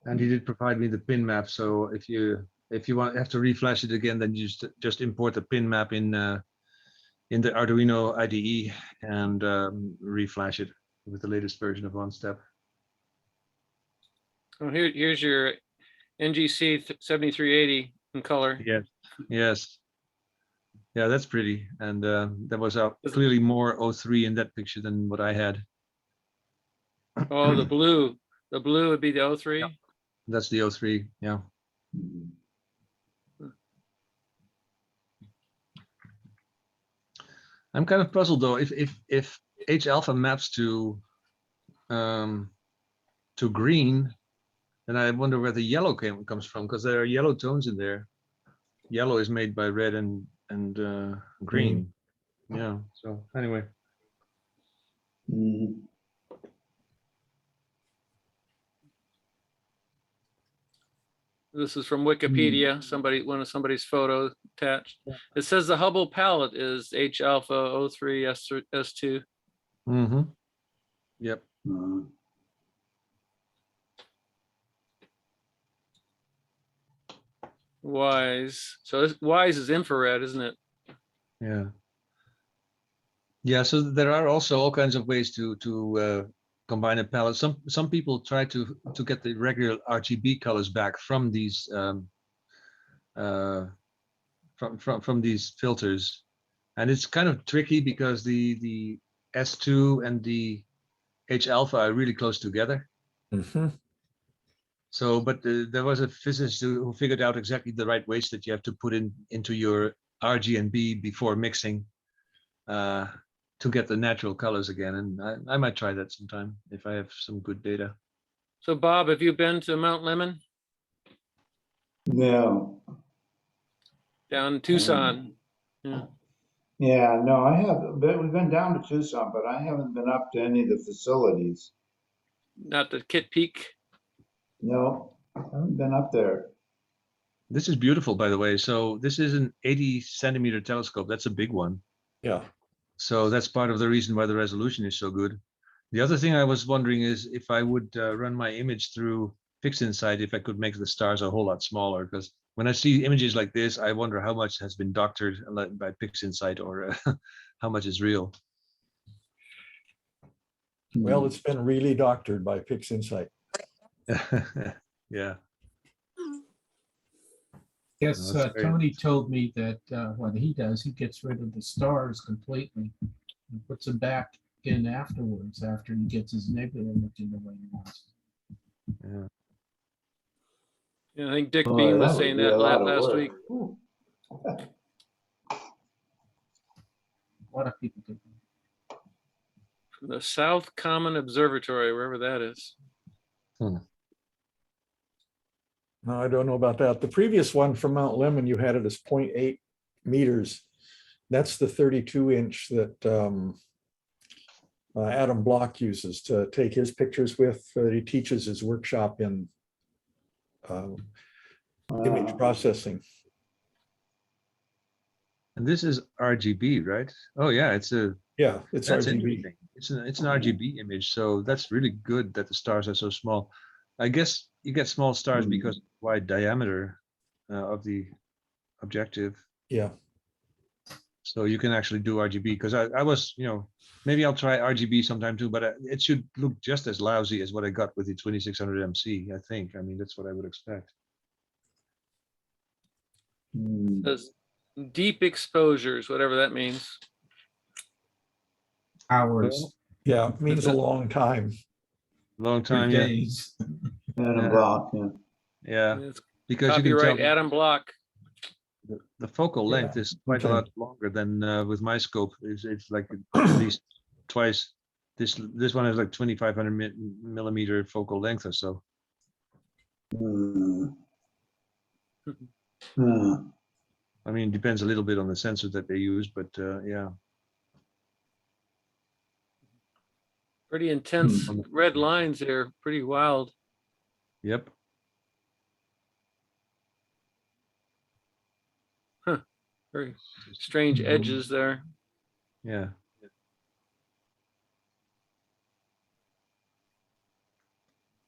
And he did provide me the pin map. So if you have to reflash it again, then you just import the pin map in the Arduino IDE and reflash it with the latest version of OnStep. Oh, here's your NGC 7380 in color. Yes. Yes. Yeah, that's pretty. And there was clearly more O3 in that picture than what I had. Oh, the blue would be the O3. Yep. That's the O3. Yeah. I'm kind of puzzled though. If H alpha maps to green, then I wonder where the yellow comes from, because there are yellow tones in there. Yellow is made by red and green. Yeah. So anyway. This is from Wikipedia. Somebody's photo attached. It says the Hubble palette is H alpha O3 S2. Mm-hmm. Yep. WISE. So WISE is infrared, isn't it? Yeah. Yeah. So there are also all kinds of ways to combine a palette. Some people try to get the regular RGB colors back from these from these filters, and it's kind of tricky because the S2 and the H alpha are really close together. Mm-hmm. So, but there was a physicist who figured out exactly the right ways that you have to put into your RGB before mixing to get the natural colors again. And I might try that sometime if I have some good data. So Bob, have you been to Mount Lemmon? No. Down in Tucson. Yeah. Yeah, no, I have. We've been down to Tucson, but I haven't been up to any of the facilities. Not the Kit Peak. No, I haven't been up there. This is beautiful, by the way. So this is an 80-centimeter telescope. That's a big one. Yeah. So that's part of the reason why the resolution is so good. The other thing I was wondering is if I would run my image through PixInsight, if I could make the stars a whole lot smaller, because when I see images like this, I wonder how much has been doctored by PixInsight or how much is real. Well, it's been really doctored by PixInsight. Yeah. Yes, that's very Tony told me that what he does, he gets rid of the stars completely and puts them back in afterwards, after he gets his nebula looking the way he wants. Yeah. Yeah, I think Dick Boy, Beam was would saying be that a lot of last work. week. Ooh. A lot of people do. From the South Common Observatory, wherever that is. No, I don't know about that. The previous one from Mount Lemmon, you had it as 0.8 meters. That's the 32-inch that Adam Block uses to take his pictures with. He teaches his workshop in image Wow. processing. And this is RGB, right? Oh yeah, it's a Yeah, it's that's RGB. interesting. It's an RGB image, so that's really good that the stars are so small. I guess you get small stars because of the wide diameter of the objective. Yeah. So you can actually do RGB, because I was, maybe I'll try RGB sometime too, but it should look just as lousy as what I got with the 2600 MC, I think. I mean, that's what I would expect. Those deep exposures, whatever that means. Hours, Yeah, it means a long time. Long 3 time, yeah. days. Adam Block, yeah. Yeah, It's because you can copyright tell Adam Block. the focal Yeah, length is quite okay. a lot longer than with my scope. It's like at least twice. This one has like 2500 millimeter focal length or so. I mean, it depends a little bit on the sensor that they use, but yeah. Pretty intense red lines there, pretty wild. Yep. Huh. Very strange edges there. Yeah.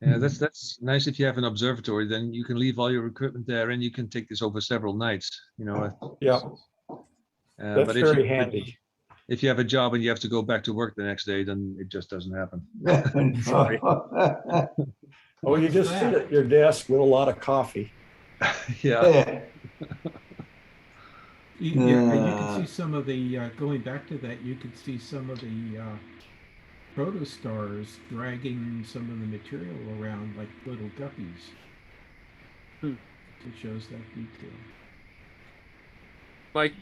Yeah, that's nice if you have an observatory, then you can leave all your equipment there and you can take this over several nights, Yeah, that's but very handy. if you have a job and you have to go back to work the next day, then it just doesn't happen. Sorry. Oh, you just sit at your desk with a lot of coffee. Yeah. You can see some of the, going back to that, you can see some of the protostars dragging some of the material around like little guppies. It shows that detail.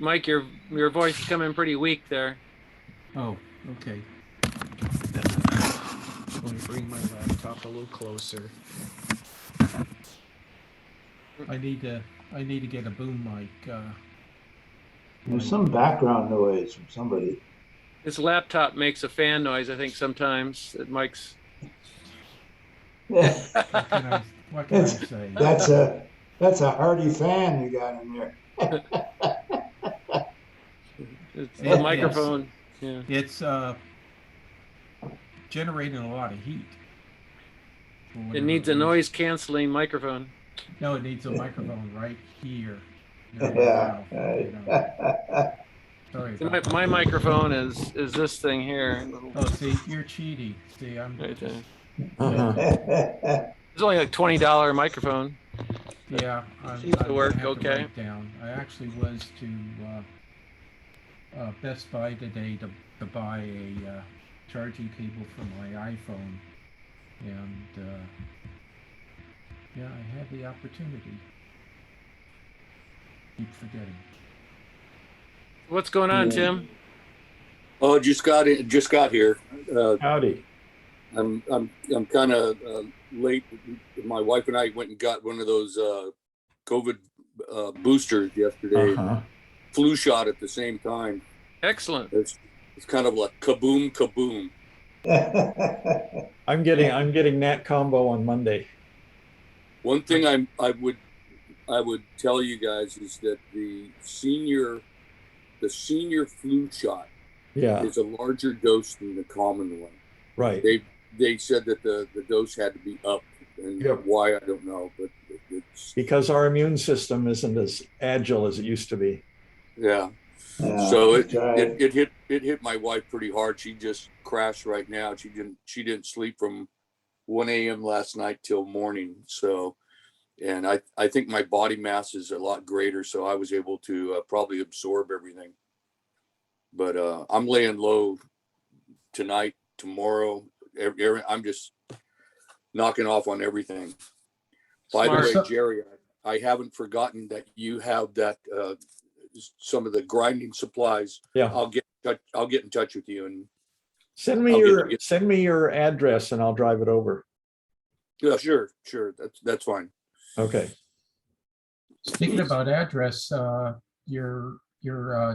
Mike, your voice is coming pretty weak there. Oh, okay. Let me bring my laptop a little closer. I need to get a boom mic. There's some background noise from somebody. This laptop makes a fan noise, I think, sometimes. That Mike's. Yeah. What can I say? That's a hearty fan you got in there. It's the microphone. Yeah. It's generating a lot of heat. It needs a noise canceling microphone. No, it needs a microphone right here. Yeah. Sorry. See, my microphone is this thing here. Oh, see, you're cheating. See, I'm Right there. Uh-huh. It's only like $20 microphone. Yeah, I'm Seems to gonna work have to okay. write it down. I actually was to Best Buy today to buy a charging cable for my iPhone, and yeah, I had the opportunity. Keep forgetting. What's going on, Tim? Oh, just got here. Howdy. I'm kind of late. My wife and I went and got one of those COVID boosters yesterday. Uh-huh. Flu shot at the same time. Excellent. It's kind of like kaboom, kaboom. I'm getting that combo on Monday. One thing I would tell you guys is that the senior flu shot Yeah. is a larger dose than the common one. Right. They said that the dose had to be up, and Yep. why I don't know, but it's Because our immune system isn't as agile as it used to be. yeah. Yeah, So that's right. it hit my wife pretty hard. She just crashed right now. She didn't sleep from 1 a.m. last night till morning. So, and I think my body mass is a lot greater, so I was able to probably absorb everything. But I'm laying low tonight, tomorrow. I'm just knocking off on everything. By the Smart. way, Jerry, I haven't forgotten that you have that some of the grinding supplies. Yeah. I'll get in touch with you and Send me your address and I'll drive it over. yeah, sure. That's fine. Okay. Speaking about address, your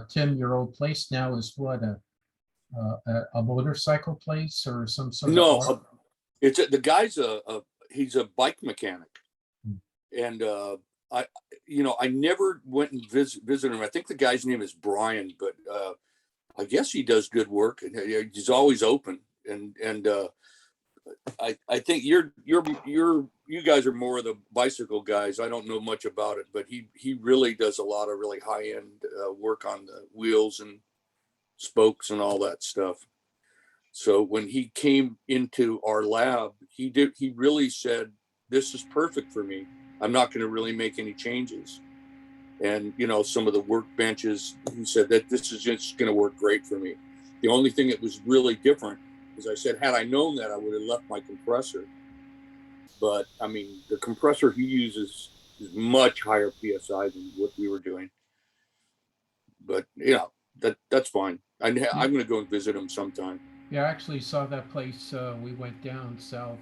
Tim, your old place now is what, a motorcycle place or some sort of No, it's the guy's he's a bike mechanic, and I never went and visited him. I think the guy's name is Brian, but I guess he does good work and he's always open. And I think you guys are more of the bicycle guys. I don't know much about it, but he really does a lot of really high end work on the wheels and spokes and all that stuff. So when he came into our lab, he really said, "This is perfect for me. I'm not going to really make any changes." And some of the workbenches, he said that this is just going to work great for me. The only thing that was really different is I said, had I known that, I would have left my compressor. But I mean, the compressor he uses is much higher PSI than what we were doing. But that's fine. I'm going to go and visit him sometime. Yeah, I actually saw that place. We went down south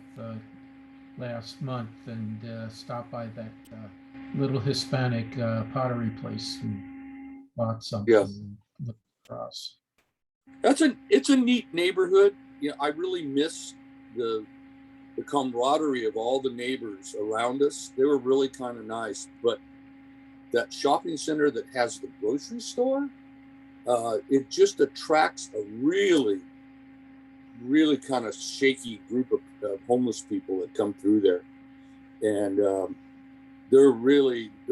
last month and stopped by that little Hispanic pottery place and bought something. Yeah. And looked across. It's a neat neighborhood. I really miss the camaraderie of all the neighbors around us. They were really kind of nice. But that shopping center that has the grocery store, it just attracts a really, really kind of shaky group of homeless people that come through there. And they're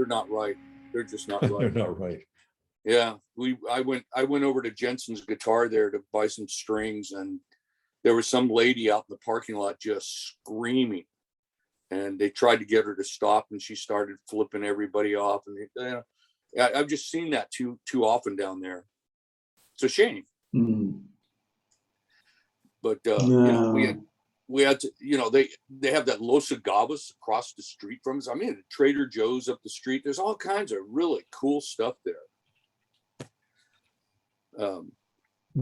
not right. They're just not right. They're not right. Yeah, I went over to Jensen's Guitar there to buy some strings, and there was some lady out in the parking lot just screaming, and they tried to get her to stop, and she started flipping everybody off. And I've just seen that too often down there. It's a shame. Mm. But No. we had to, they have that Los Agavas across the street from us. I mean, Trader Joe's up the street. There's all kinds of really cool stuff there.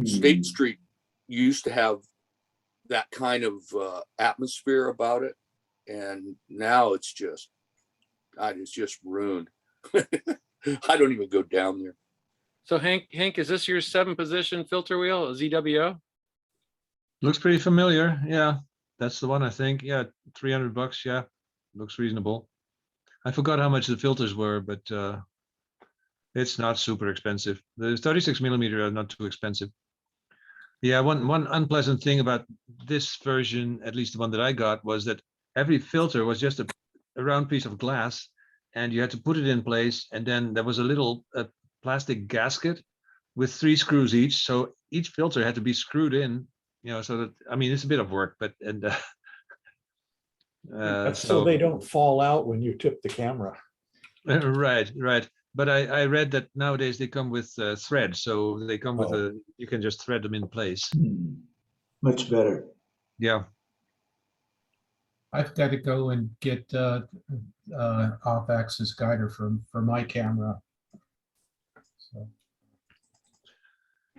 State Street used to have that kind of atmosphere about it, and now it's just ruined. I don't even go down there. So Henk, is this your 7-position filter wheel, a ZWO? Looks pretty familiar. Yeah, that's the one, I think. Yeah, $300. Yeah, looks reasonable. I forgot how much the filters were, but it's not super expensive. The 36 millimeter are not too expensive. Yeah, one unpleasant thing about this version, at least the one that I got, was that every filter was just a round piece of glass, and you had to put it in place, and then there was a little plastic gasket with 3 screws each. So each filter had to be screwed in, so that, I mean, it's a bit of work, but That's so they don't fall out when you tip the camera. Right. But I read that nowadays they come with thread, so they come with you can just thread them in place. Much better. Yeah. I've got to go and get off-axis guider for my camera. So.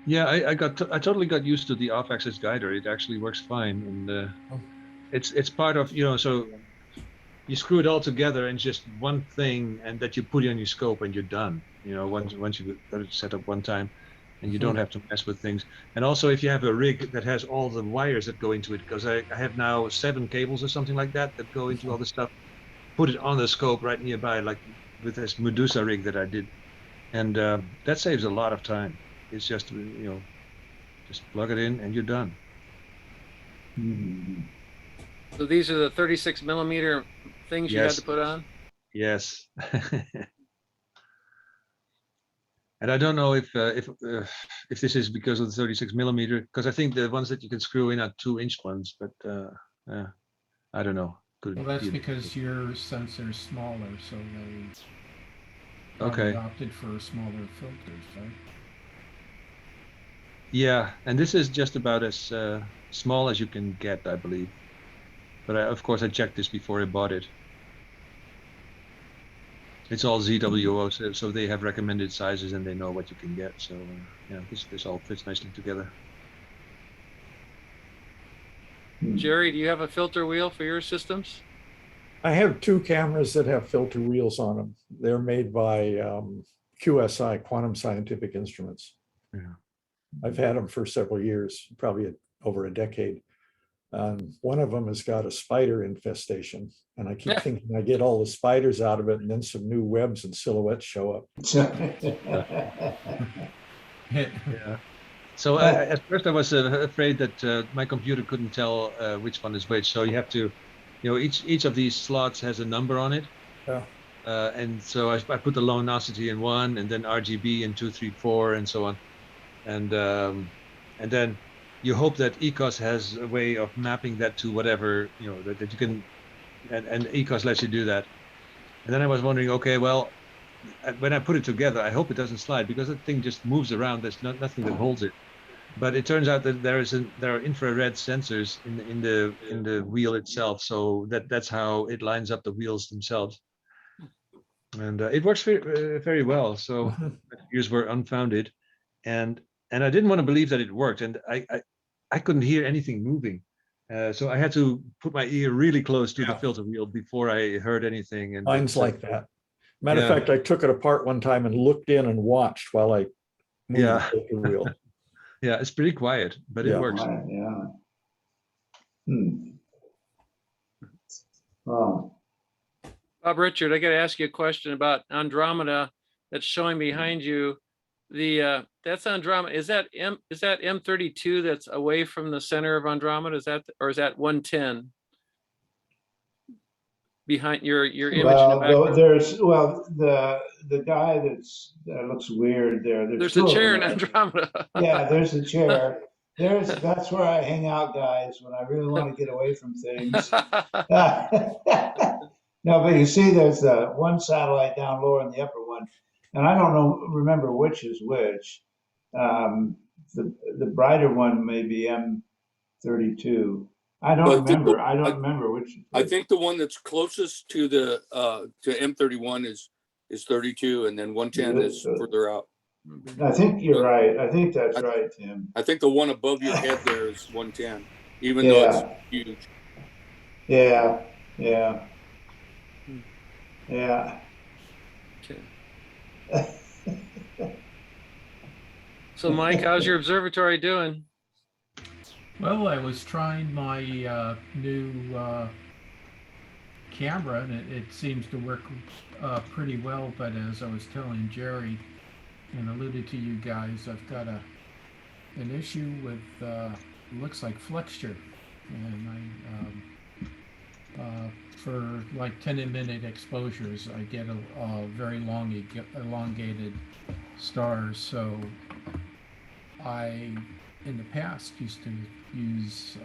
Yeah, I totally got used to the off-axis guider. It actually works fine, and it's part of so you screw it all together in just one thing, and that you put it on your scope, and you're done. Once you got it set up one time, and you don't have to mess with things. And also, if you have a rig that has all the wires that go into it, because I have now 7 cables or something like that go into all the stuff, put it on the scope right nearby, like with this Medusa rig that I did, and that saves a lot of time. It's just just plug it in and you're done. Mhm. So these are the 36 millimeter things you had Yes. to put on? Yes. And I don't know if this is because of the 36 millimeter, because I think the ones that you can screw in are 2-inch ones, but I don't know. Could Well, that's be. because your sensor's smaller, so they probably Okay. opted for smaller filters, right? Yeah, and this is just about as small as you can get, I believe. But of course, I checked this before I bought it. It's all ZWO, so they have recommended sizes and they know what you can get. So yeah, this all fits nicely together. Jerry, do you have a filter wheel for your systems? I have 2 cameras that have filter wheels on them. They're made by QSI, Quantum Scientific Instruments. Yeah. I've had them for several years, probably over a decade. One of them has got a spider infestation, and I keep thinking I get all the spiders out of it, and then some new webs and silhouettes show up. Yeah. So at first I was afraid that my computer couldn't tell which one is which. So you have to, each of these slots has a number on it. Yeah. And so I put the luminosity in one, and then RGB in 2, 3, 4, and so on. And then you hope that ECOS has a way of mapping that to whatever, that you can, and ECOS lets you do that. And then I was wondering, okay, well, when I put it together, I hope it doesn't slide, because that thing just moves around. There's nothing that holds it. But it turns out that there are infrared sensors in the wheel itself, so that's how it lines up the wheels themselves, and it works very, very well. So my fears were unfounded, and I didn't want to believe that it worked, and I couldn't hear anything moving, so I had to put my ear really close to the filter wheel before I heard anything. And Mine's like that. Matter of Yeah. fact, I took it apart one time and looked in and watched while I moved Yeah. the filter wheel. Yeah, it's pretty quiet, but Yeah. it works. Yeah. Oh, Bob Richard, I got to ask you a question about Andromeda that's showing behind you. That's Andromeda. Is that M32 that's away from the center of Andromeda? Is that 110 behind your image in the background? the guy that looks weird there. There's two a of chair in them. Andromeda. Yeah, there's a chair. That's where I hang out, guys, when I really want to get away from things. No, but you see, there's one satellite down lower and the upper one, and I don't remember which is which. The brighter one may be M32. I don't remember which. I think the one that's closest to the to M31 is 32, and then 110 is further out. I think you're right. I think that's right, Tim. I think the one above your head there is 110, even though it's huge. Yeah. Okay. So, Mike, how's your observatory doing? Well, I was trying my new camera, and it seems to work pretty well. But as I was telling Jerry and alluded to you guys, I've got an issue with looks like flexure, and for like 10-minute exposures, I get a very long elongated stars. So I, in the past, used to use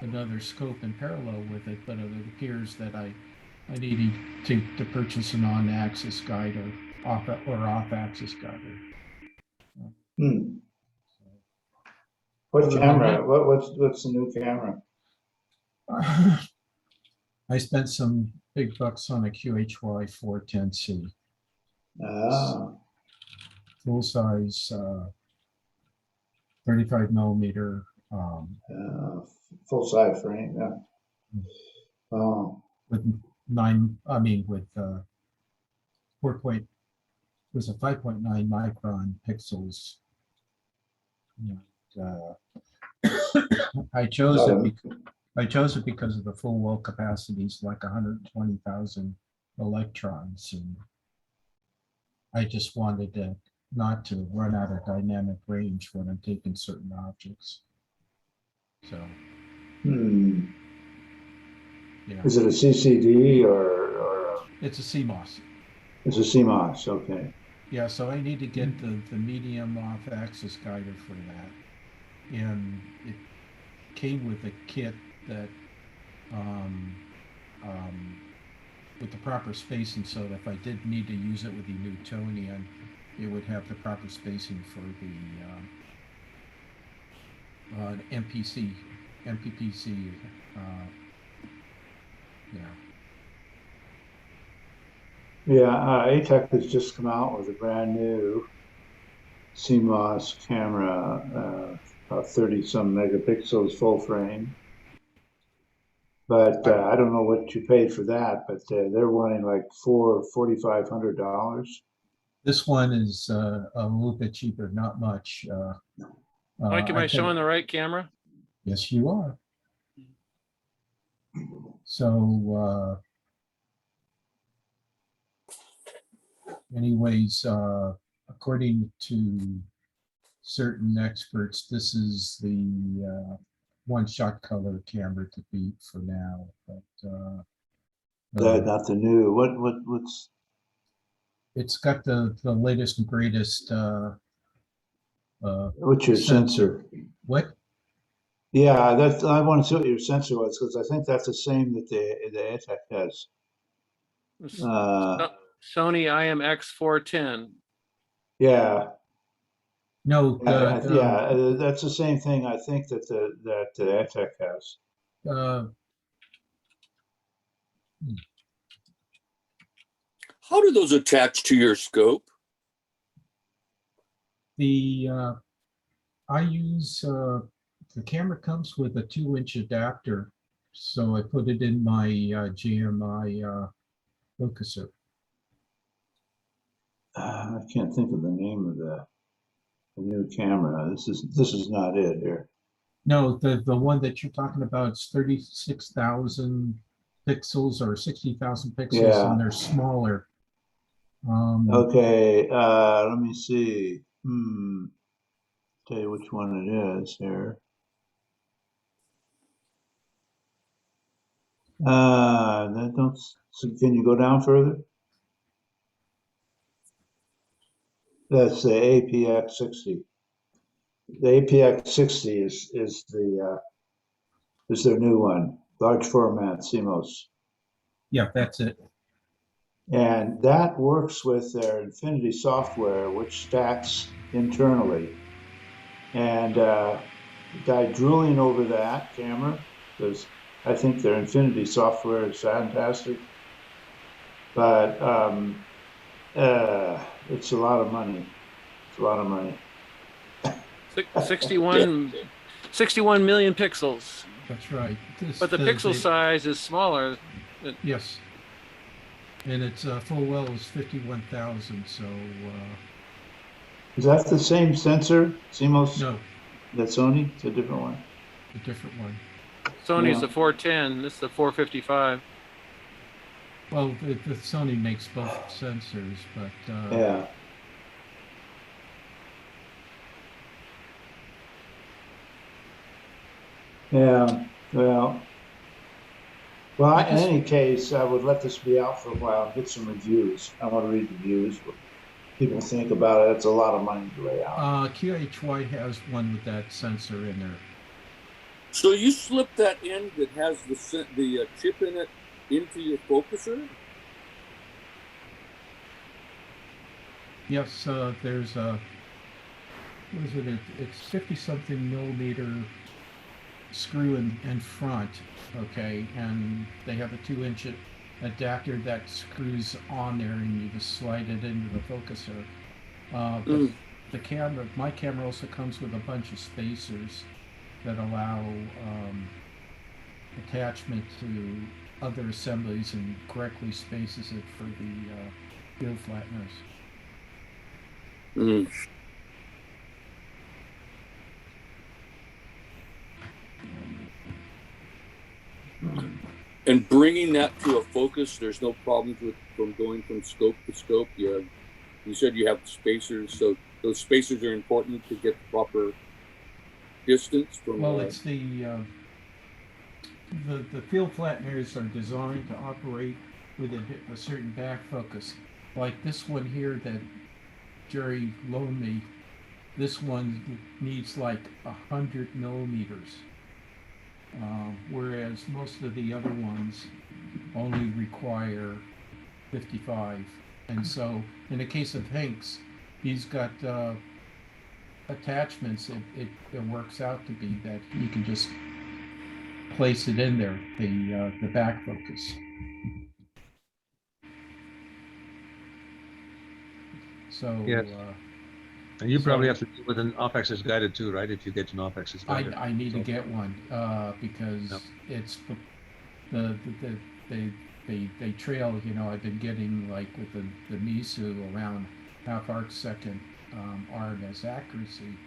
another scope in parallel with it, but it appears that I needed to purchase an on-axis guide or off-axis guide. What camera? What's the new camera? I spent some big bucks on a QHY 410C. Full size 35 millimeter. Full size frame. Yeah. Oh. With 5.9 micron pixels. I chose it because of the full well capacities, like 120,000 electrons, and I just wanted not to run out of dynamic range when I'm taking certain objects. So Hmm. Yeah, Is it a CCD or it's a CMOS. it's a CMOS? Okay. Yeah, so I need to get the medium off-axis guider for that, and it came with a kit that um, with the proper spacing, so that if I did need to use it with the Newtonian, it would have the proper spacing for the MPPC. Yeah. Yeah, ATEC has just come out with a brand new CMOS camera, about 30 some megapixels full frame. But I don't know what you paid for that, but they're wanting like $4,500. This one is a little bit cheaper, not much. Mike, am I showing the right camera? Yes, you are. So, anyways, according to certain experts, this is the one-shot color camera to beat for now. But Not the new. What's it's got the latest and greatest what's your sensor? What? Yeah, that's. I want to see what your sensor was because I think that's the same that the ATEC has. Sony IMX410. Yeah, No, yeah, that's the same thing. I think that the ATEC has. How do those attach to your scope? I use the camera comes with a 2-inch adapter, so I put it in my GMI focuser. I can't think of the name of the new camera. This is not it here. No, the one that you're talking about is 36,000 pixels or 60,000 pixels, Yeah. and they're smaller. Okay, let me see. Tell you which one it is here. That don't. So can you go down further? That's the APX60. The APX60 is their new one, large format CMOS, Yeah, that's it. and that works with their Infinity software, which stacks internally. And guy drooling over that camera because I think their Infinity software is fantastic, but it's a lot of money. It's a lot of money. 61 million pixels. That's right. But the pixel size is smaller. Yes. And its full well is 51,000. So. Is that the same sensor, CMOS? No. That Sony? It's a different one. A different one. Sony's the 410. This is the 455. Well, the Sony makes both sensors, but yeah. Yeah. Well, in any case, I would let this be out for a while and get some reviews. I want to read reviews. What people think about it. It's a lot of money to lay out. QHY has one with that sensor in there. So you slip that in that has the chip in it into your focuser? Yes, there's a, what is it? It's 50-something millimeter screw in front, okay, and they have a 2-inch adapter that screws on there, and you just slide it into the focuser. But the camera, my camera also comes with a bunch of spacers that allow attachment to other assemblies and correctly spaces it for the field flatteners. And bringing that to a focus, there's no problems with from going from scope to scope. You said you have spacers, so those spacers are important to get the proper distance from. Well, it's the the field flatteners are designed to operate with a certain back focus. Like this one here that Jerry loaned me, this one needs like 100 millimeters. Whereas most of the other ones only require 55. And so in the case of HenkA's, he's got attachments. It works out to be that you can just place it in there, the back focus. So Yes. And you So- probably have to deal with an off-axis guided too, right? If you get an off-axis guided. I need to So- get one because Yep. it's they trail. You know, I've been getting like with the Misu around half arc second RMS accuracy,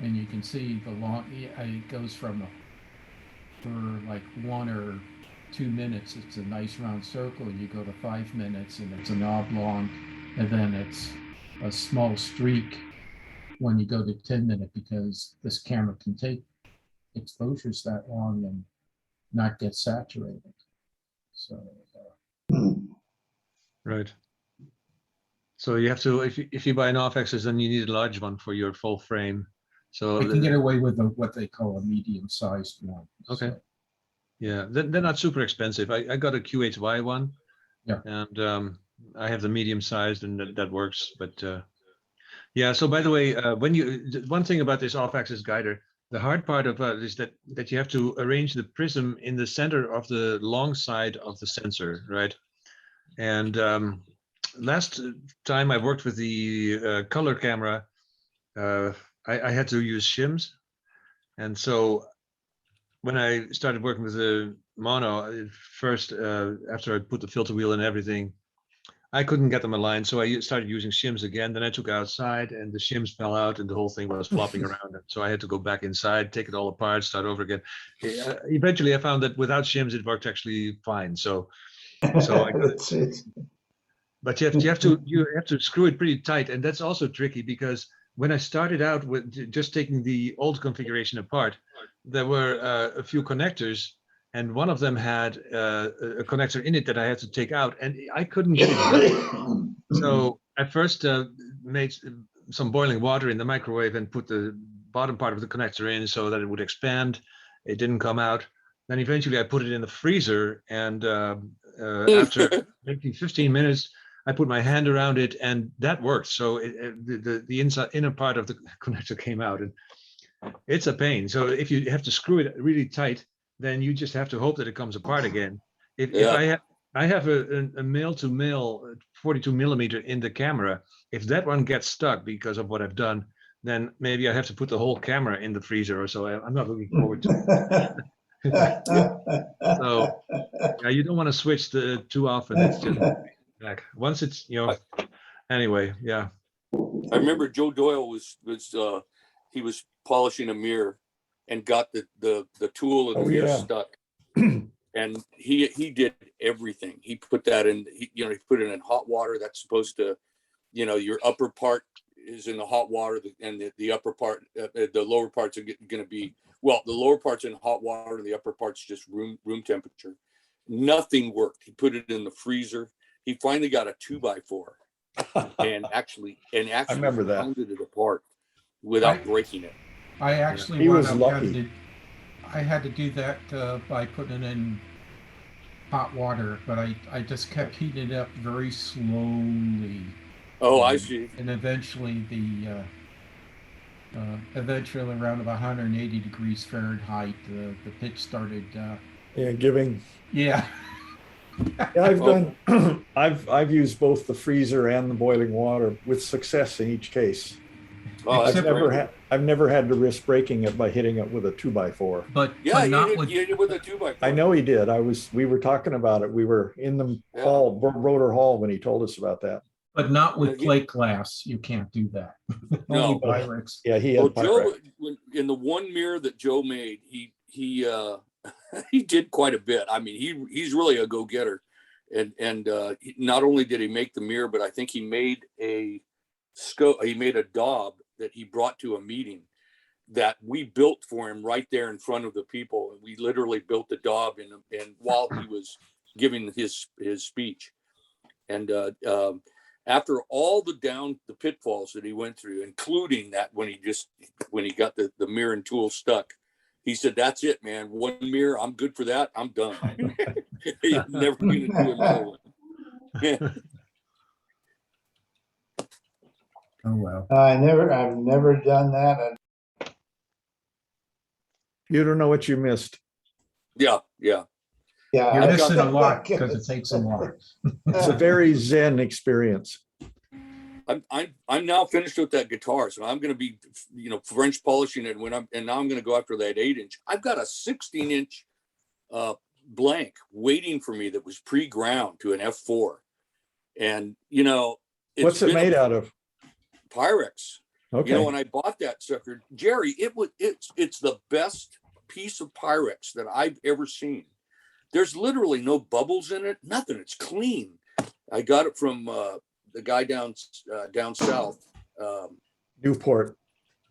and you can see the long. It goes from for like 1 or 2 minutes, it's a nice round circle. You go to 5 minutes, and it's an oblong, and then it's a small streak when you go to 10-minute, because this camera can take exposures that long and not get saturated. So Right. So you have to, if you buy an off-axis, then you need a large one for your full frame. So I can get away with what they call a medium-sized one. Okay. So, yeah, they're not super expensive. I got a QHY one. Yeah. And I have the medium sized, and that works. But yeah. So by the way, one thing about this off-axis guider, the hard part of it is that you have to arrange the prism in the center of the long side of the sensor, right? And last time I worked with the color camera, I had to use shims, and so when I started working with the mono first, after I put the filter wheel and everything, I couldn't get them aligned, so I started using shims again. Then I took outside, and the shims fell out, and the whole thing was flopping around. And so I had to go back inside, take it all apart, start over again. Eventually, I found that without shims, it worked actually fine. So I got it. But you have to screw it pretty tight, and that's also tricky because when I started out with just taking the old configuration apart, there were a few connectors, and one of them had a connector in it that I had to take out, and I couldn't get it done. So I first made some boiling water in the microwave and put the bottom part of the connector in so that it would expand. It didn't come out. Then eventually I put it in the freezer, and after maybe 15 minutes, I put my hand around it, and that worked. So the inner part of the connector came out, and it's a pain. So if you have to screw it really tight, then you just have to hope that it comes apart again. If I have a male-to-male 42 millimeter in the camera, if that one gets stuck because of what I've done, then maybe I have to put the whole camera in the freezer or so. I'm not looking forward to it. So yeah, you don't want to switch too often. It's just back. Once it's, anyway, yeah. I remember Joe Doyle was polishing a mirror and got the tool in the mirror stuck. And he did everything. He put that in, he put it in hot water. That's supposed to, your upper part is in the hot water, and the upper part, the lower parts are going to be, well, the lower part's in hot water, and the upper part's just room temperature. Nothing worked. He put it in the freezer. He finally got a 2x4 and actually I remember that. pounded it apart without breaking it. I actually He was lucky. I had to do that by putting it in hot water, but I just kept heating it up very slowly. Oh, I see. And eventually eventually around about 180 degrees Fahrenheit, the pitch started. Giving. Yeah. I've done. I've used both the freezer and the boiling water with success in each case. Oh, I've never had to risk breaking it by hitting it with a 2x4. But yeah, not you did it with a 2x4. I know he did. We were talking about it. We were in the hall, Rotor Hall, when he told us about that. But not with plate glass. You can't do that. No. Only Pyrex. Yeah, he had Joe, in the one mirror that Joe made, he he did quite a bit. I mean, he's really a go-getter, and not only did he make the mirror, but I think he made a scope. He made a daub that he brought to a meeting, that we built for him right there in front of the people. And we literally built the daub and while he was giving his speech. And after all the pitfalls that he went through, including that when he got the mirror and tool stuck, he said, "That's it, man. One mirror, I'm good for that. I'm done." He's never going to do another one. Oh well. I've never done that. You don't know what you missed. Yeah. Yeah, You're I- missing a lot because it takes a lot. It's a very Zen experience. I'm now finished with that guitar, so I'm going to be, French polishing it. And now I'm going to go after that 8-inch. I've got a 16-inch blank waiting for me that was pre-ground to an F4, and What's it made out of? Pyrex. Okay. When I bought that sucker, Jerry, it's the best piece of Pyrex that I've ever seen. There's literally no bubbles in it, nothing. It's clean. I got it from the guy down south, Newport.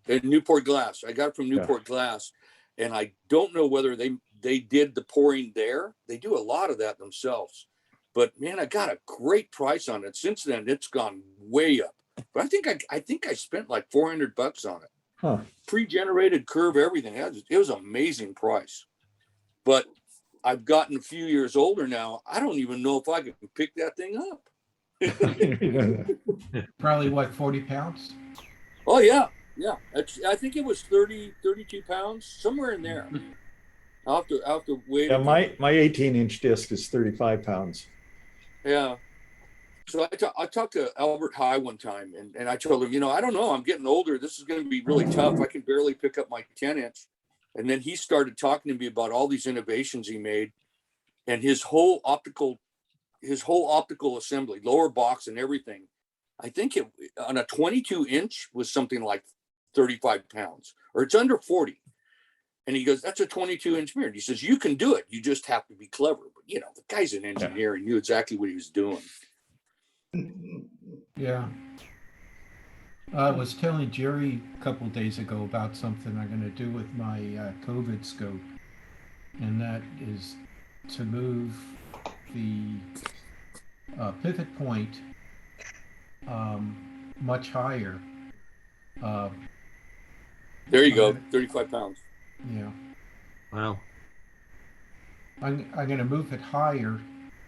in Newport Glass. I got it from Newport Glass, and I don't know whether they did the pouring there. They do a lot of that themselves. But man, I got a great price on it. Since then, it's gone way up. But I think I spent like $400 on it. Huh. Pre-generated curve, everything. It was an amazing price. But I've gotten a few years older now. I don't even know if I can pick that thing up. Probably what, 40 pounds? Oh yeah. I think it was 32 pounds, somewhere in there. I'll have to wait. Yeah, my 18-inch disc is 35 pounds. Yeah. So I talked to Albert High one time, and I told him, I don't know, I'm getting older. This is going to be really tough. I can barely pick up my 10-inch. And then he started talking to me about all these innovations he made, and his whole optical assembly, lower box and everything. I think it on a 22-inch was something like 35 pounds, or it's under 40. And he goes, "That's a 22-inch mirror." And he says, "You can do it. You just have to be clever." But the guy's an engineer and knew exactly what he was doing. Yeah. I was telling Jerry a couple days ago about something I'm going to do with my COVID scope, and that is to move the pivot point much higher. There you go, 35 pounds. Yeah. Wow. I'm going to move it higher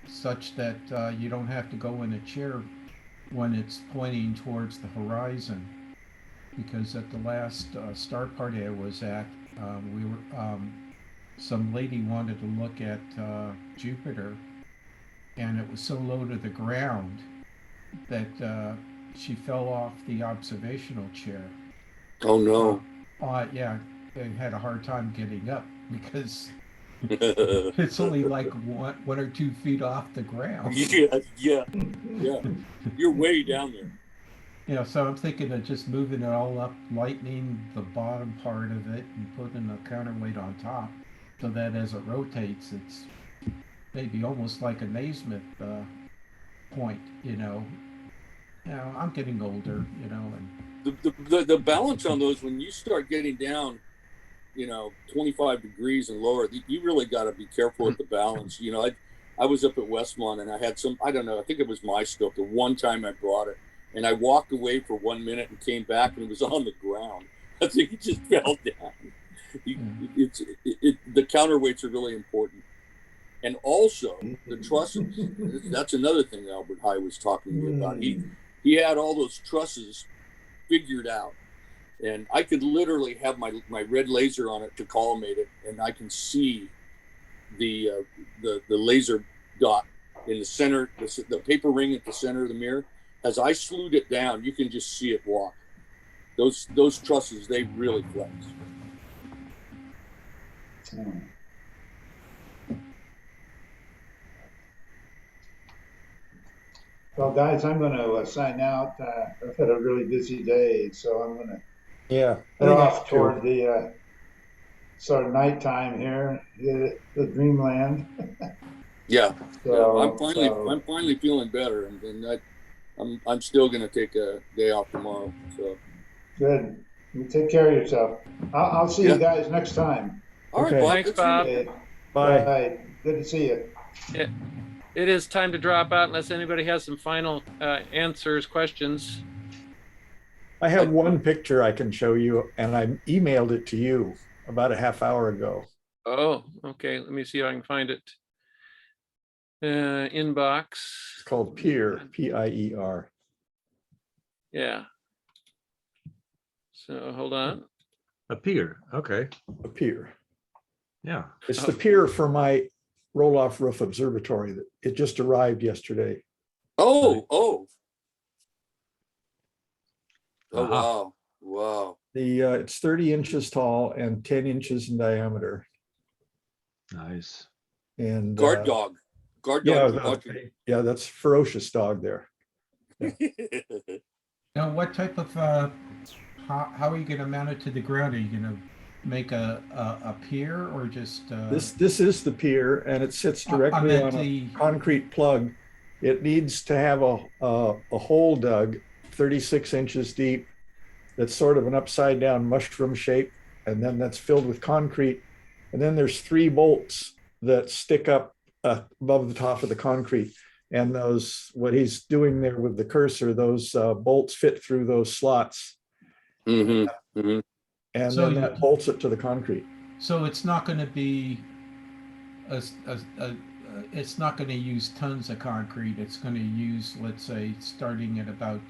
such that you don't have to go in a chair when it's pointing towards the horizon. Because at the last star party I was at, some lady wanted to look at Jupiter, and it was so low to the ground that she fell off the observational chair. Oh no. Yeah, they had a hard time getting up because it's only like 1 or 2 feet off the ground. Yeah. You're way down there. So I'm thinking of just moving it all up, lightening the bottom part of it and putting a counterweight on top so that as it rotates, it's maybe almost like a Naismith point, I'm getting older, and The balance on those, when you start getting down, 25 degrees and lower, you really got to be careful with the balance. I was up at Westmont and I had I don't know, I think it was my scope. The one time I brought it, and I walked away for 1 minute and came back and it was on the ground. I think it just fell down. The counterweights are really important. And also the trusses. That's another thing Albert High was talking to me about. He had all those trusses figured out. And I could literally have my red laser on it to collimate it, and I can see the laser dot in the center, the paper ring at the center of the mirror. As I slewed it down, you can just see it walk. Those trusses, they really flex. Well, guys, I'm going to sign out. I've had a really busy day, so I'm going to Yeah. head off toward the sort of nighttime here, the dreamland. Yeah. So, I'm finally feeling better, and I'm still going to take a day off tomorrow. So good. You take care of yourself. I'll see Yeah. you guys next time. All right, Okay. Bob. Thanks, good seeing you. Bob. Okay. Bye. Bye. Good to see you. It is time to drop out unless anybody has some final answers, questions. I have one picture I can show you, and I emailed it to you about a half hour ago. Oh, okay. Let me see if I can find it. Inbox. It's called Pier, P-I-E-R. Yeah. So hold on. A pier. Okay. A pier. Yeah. It's the pier for my roll-off roof observatory that it just arrived yesterday. Oh. Oh, Uh-huh. wow. Wow. It's 30 inches tall and 10 inches in diameter. Nice. And Guard dog. Guard yeah, dog. Watching. yeah, that's ferocious dog there. Now, what type of how are you going to mount it to the ground? Are you going to make a pier or just This is the pier, and it sits directly meant on a concrete plug. It needs to have a hole dug 36 inches deep. That's sort of an upside down mushroom shape, and then that's filled with concrete. And then there's 3 bolts that stick up above the top of the concrete. And those, what he's doing there with the cursor, those bolts fit through those slots. Mm-hmm. Mm-hmm. And So then that bolts it to the concrete. So it's not going to be it's not going to use tons of concrete. It's going to use, let's say, starting at about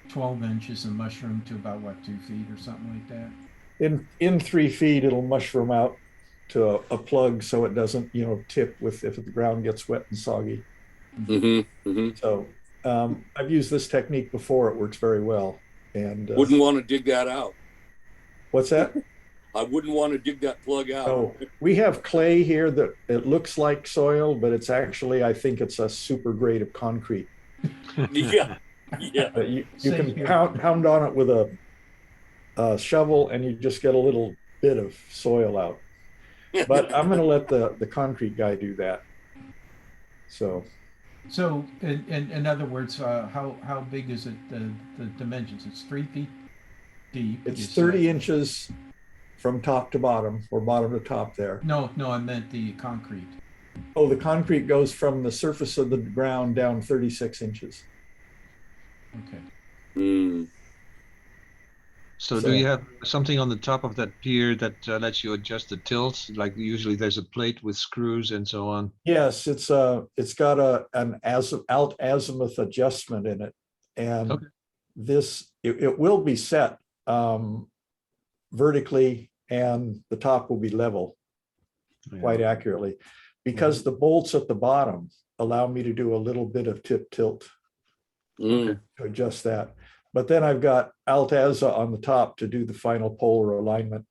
12 inches and mushroom to about what, 2 feet or something like that. In 3 feet, it'll mushroom out to a plug so it doesn't, tip if the ground gets wet and soggy. Mm-hmm. Mm-hmm. So I've used this technique before. It works very well. And Wouldn't want to dig that out. What's that? I wouldn't want to dig that plug out. Oh, we have clay here that it looks like soil, but it's actually, I think it's a super grade of concrete. Yeah. Yeah. You can pound on it with a shovel and you just get a little bit of soil out. But I'm going to let the concrete guy do that. So in other words, how big is it? The dimensions? It's 3 feet deep. It's 30 inches from top to bottom, or bottom to top there. No, I meant the concrete. Oh, the concrete goes from the surface of the ground down 36 inches. Okay. Mm. So do you have something on the top of that pier that lets you adjust the tilt? Like usually there's a plate with screws and so on. Yes, it's got an alt azimuth adjustment in it, and Okay. it will be set vertically, and the top will be level quite accurately, because the bolts at the bottom allow me to do a little bit of tip tilt Mm. to adjust that. But then I've got Altaza on the top to do the final polar alignment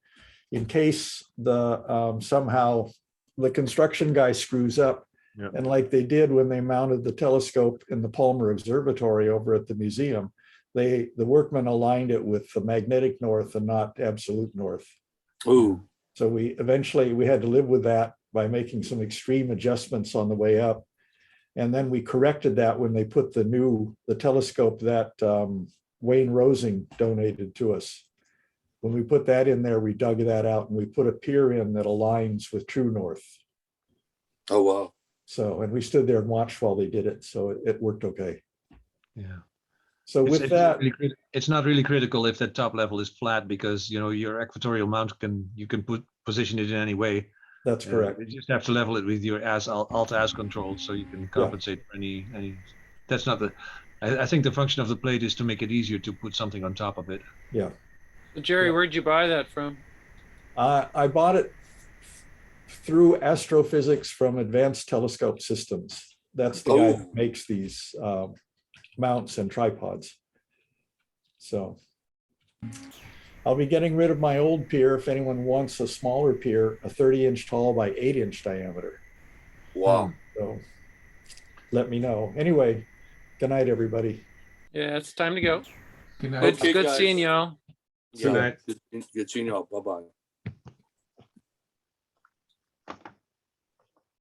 in case somehow the construction guy screws up. Yeah. And like they did when they mounted the telescope in the Palmer Observatory over at the museum, the workmen aligned it with the magnetic north and not absolute north. Ooh. So we had to live with that by making some extreme adjustments on the way up. And then we corrected that when they put the telescope that Wayne Rosing donated to us. When we put that in there, we dug that out and we put a pier in that aligns with true north. Oh, wow. So, and we stood there and watched while they did it. So it worked okay. Yeah. So it's not really critical if that top level is flat, because your equatorial mount you can position it in any way. That's correct. You just have to level it with your alt-az control, so you can compensate for any. That's not I think the function of the plate is to make it easier to put something on top of it. Yeah. Jerry, where'd you buy that from? I bought it through Astrophysics from Advanced Telescope Systems. That's the guy that makes these mounts and tripods. So I'll be getting rid of my old pier if anyone wants a smaller pier, a 30-inch tall by 8-inch diameter. Wow. So let me know. Anyway, good night, everybody. Yeah, it's time to go. Good night. Good seeing y'all. Yeah. Good night. Good seeing y'all. Bye-bye.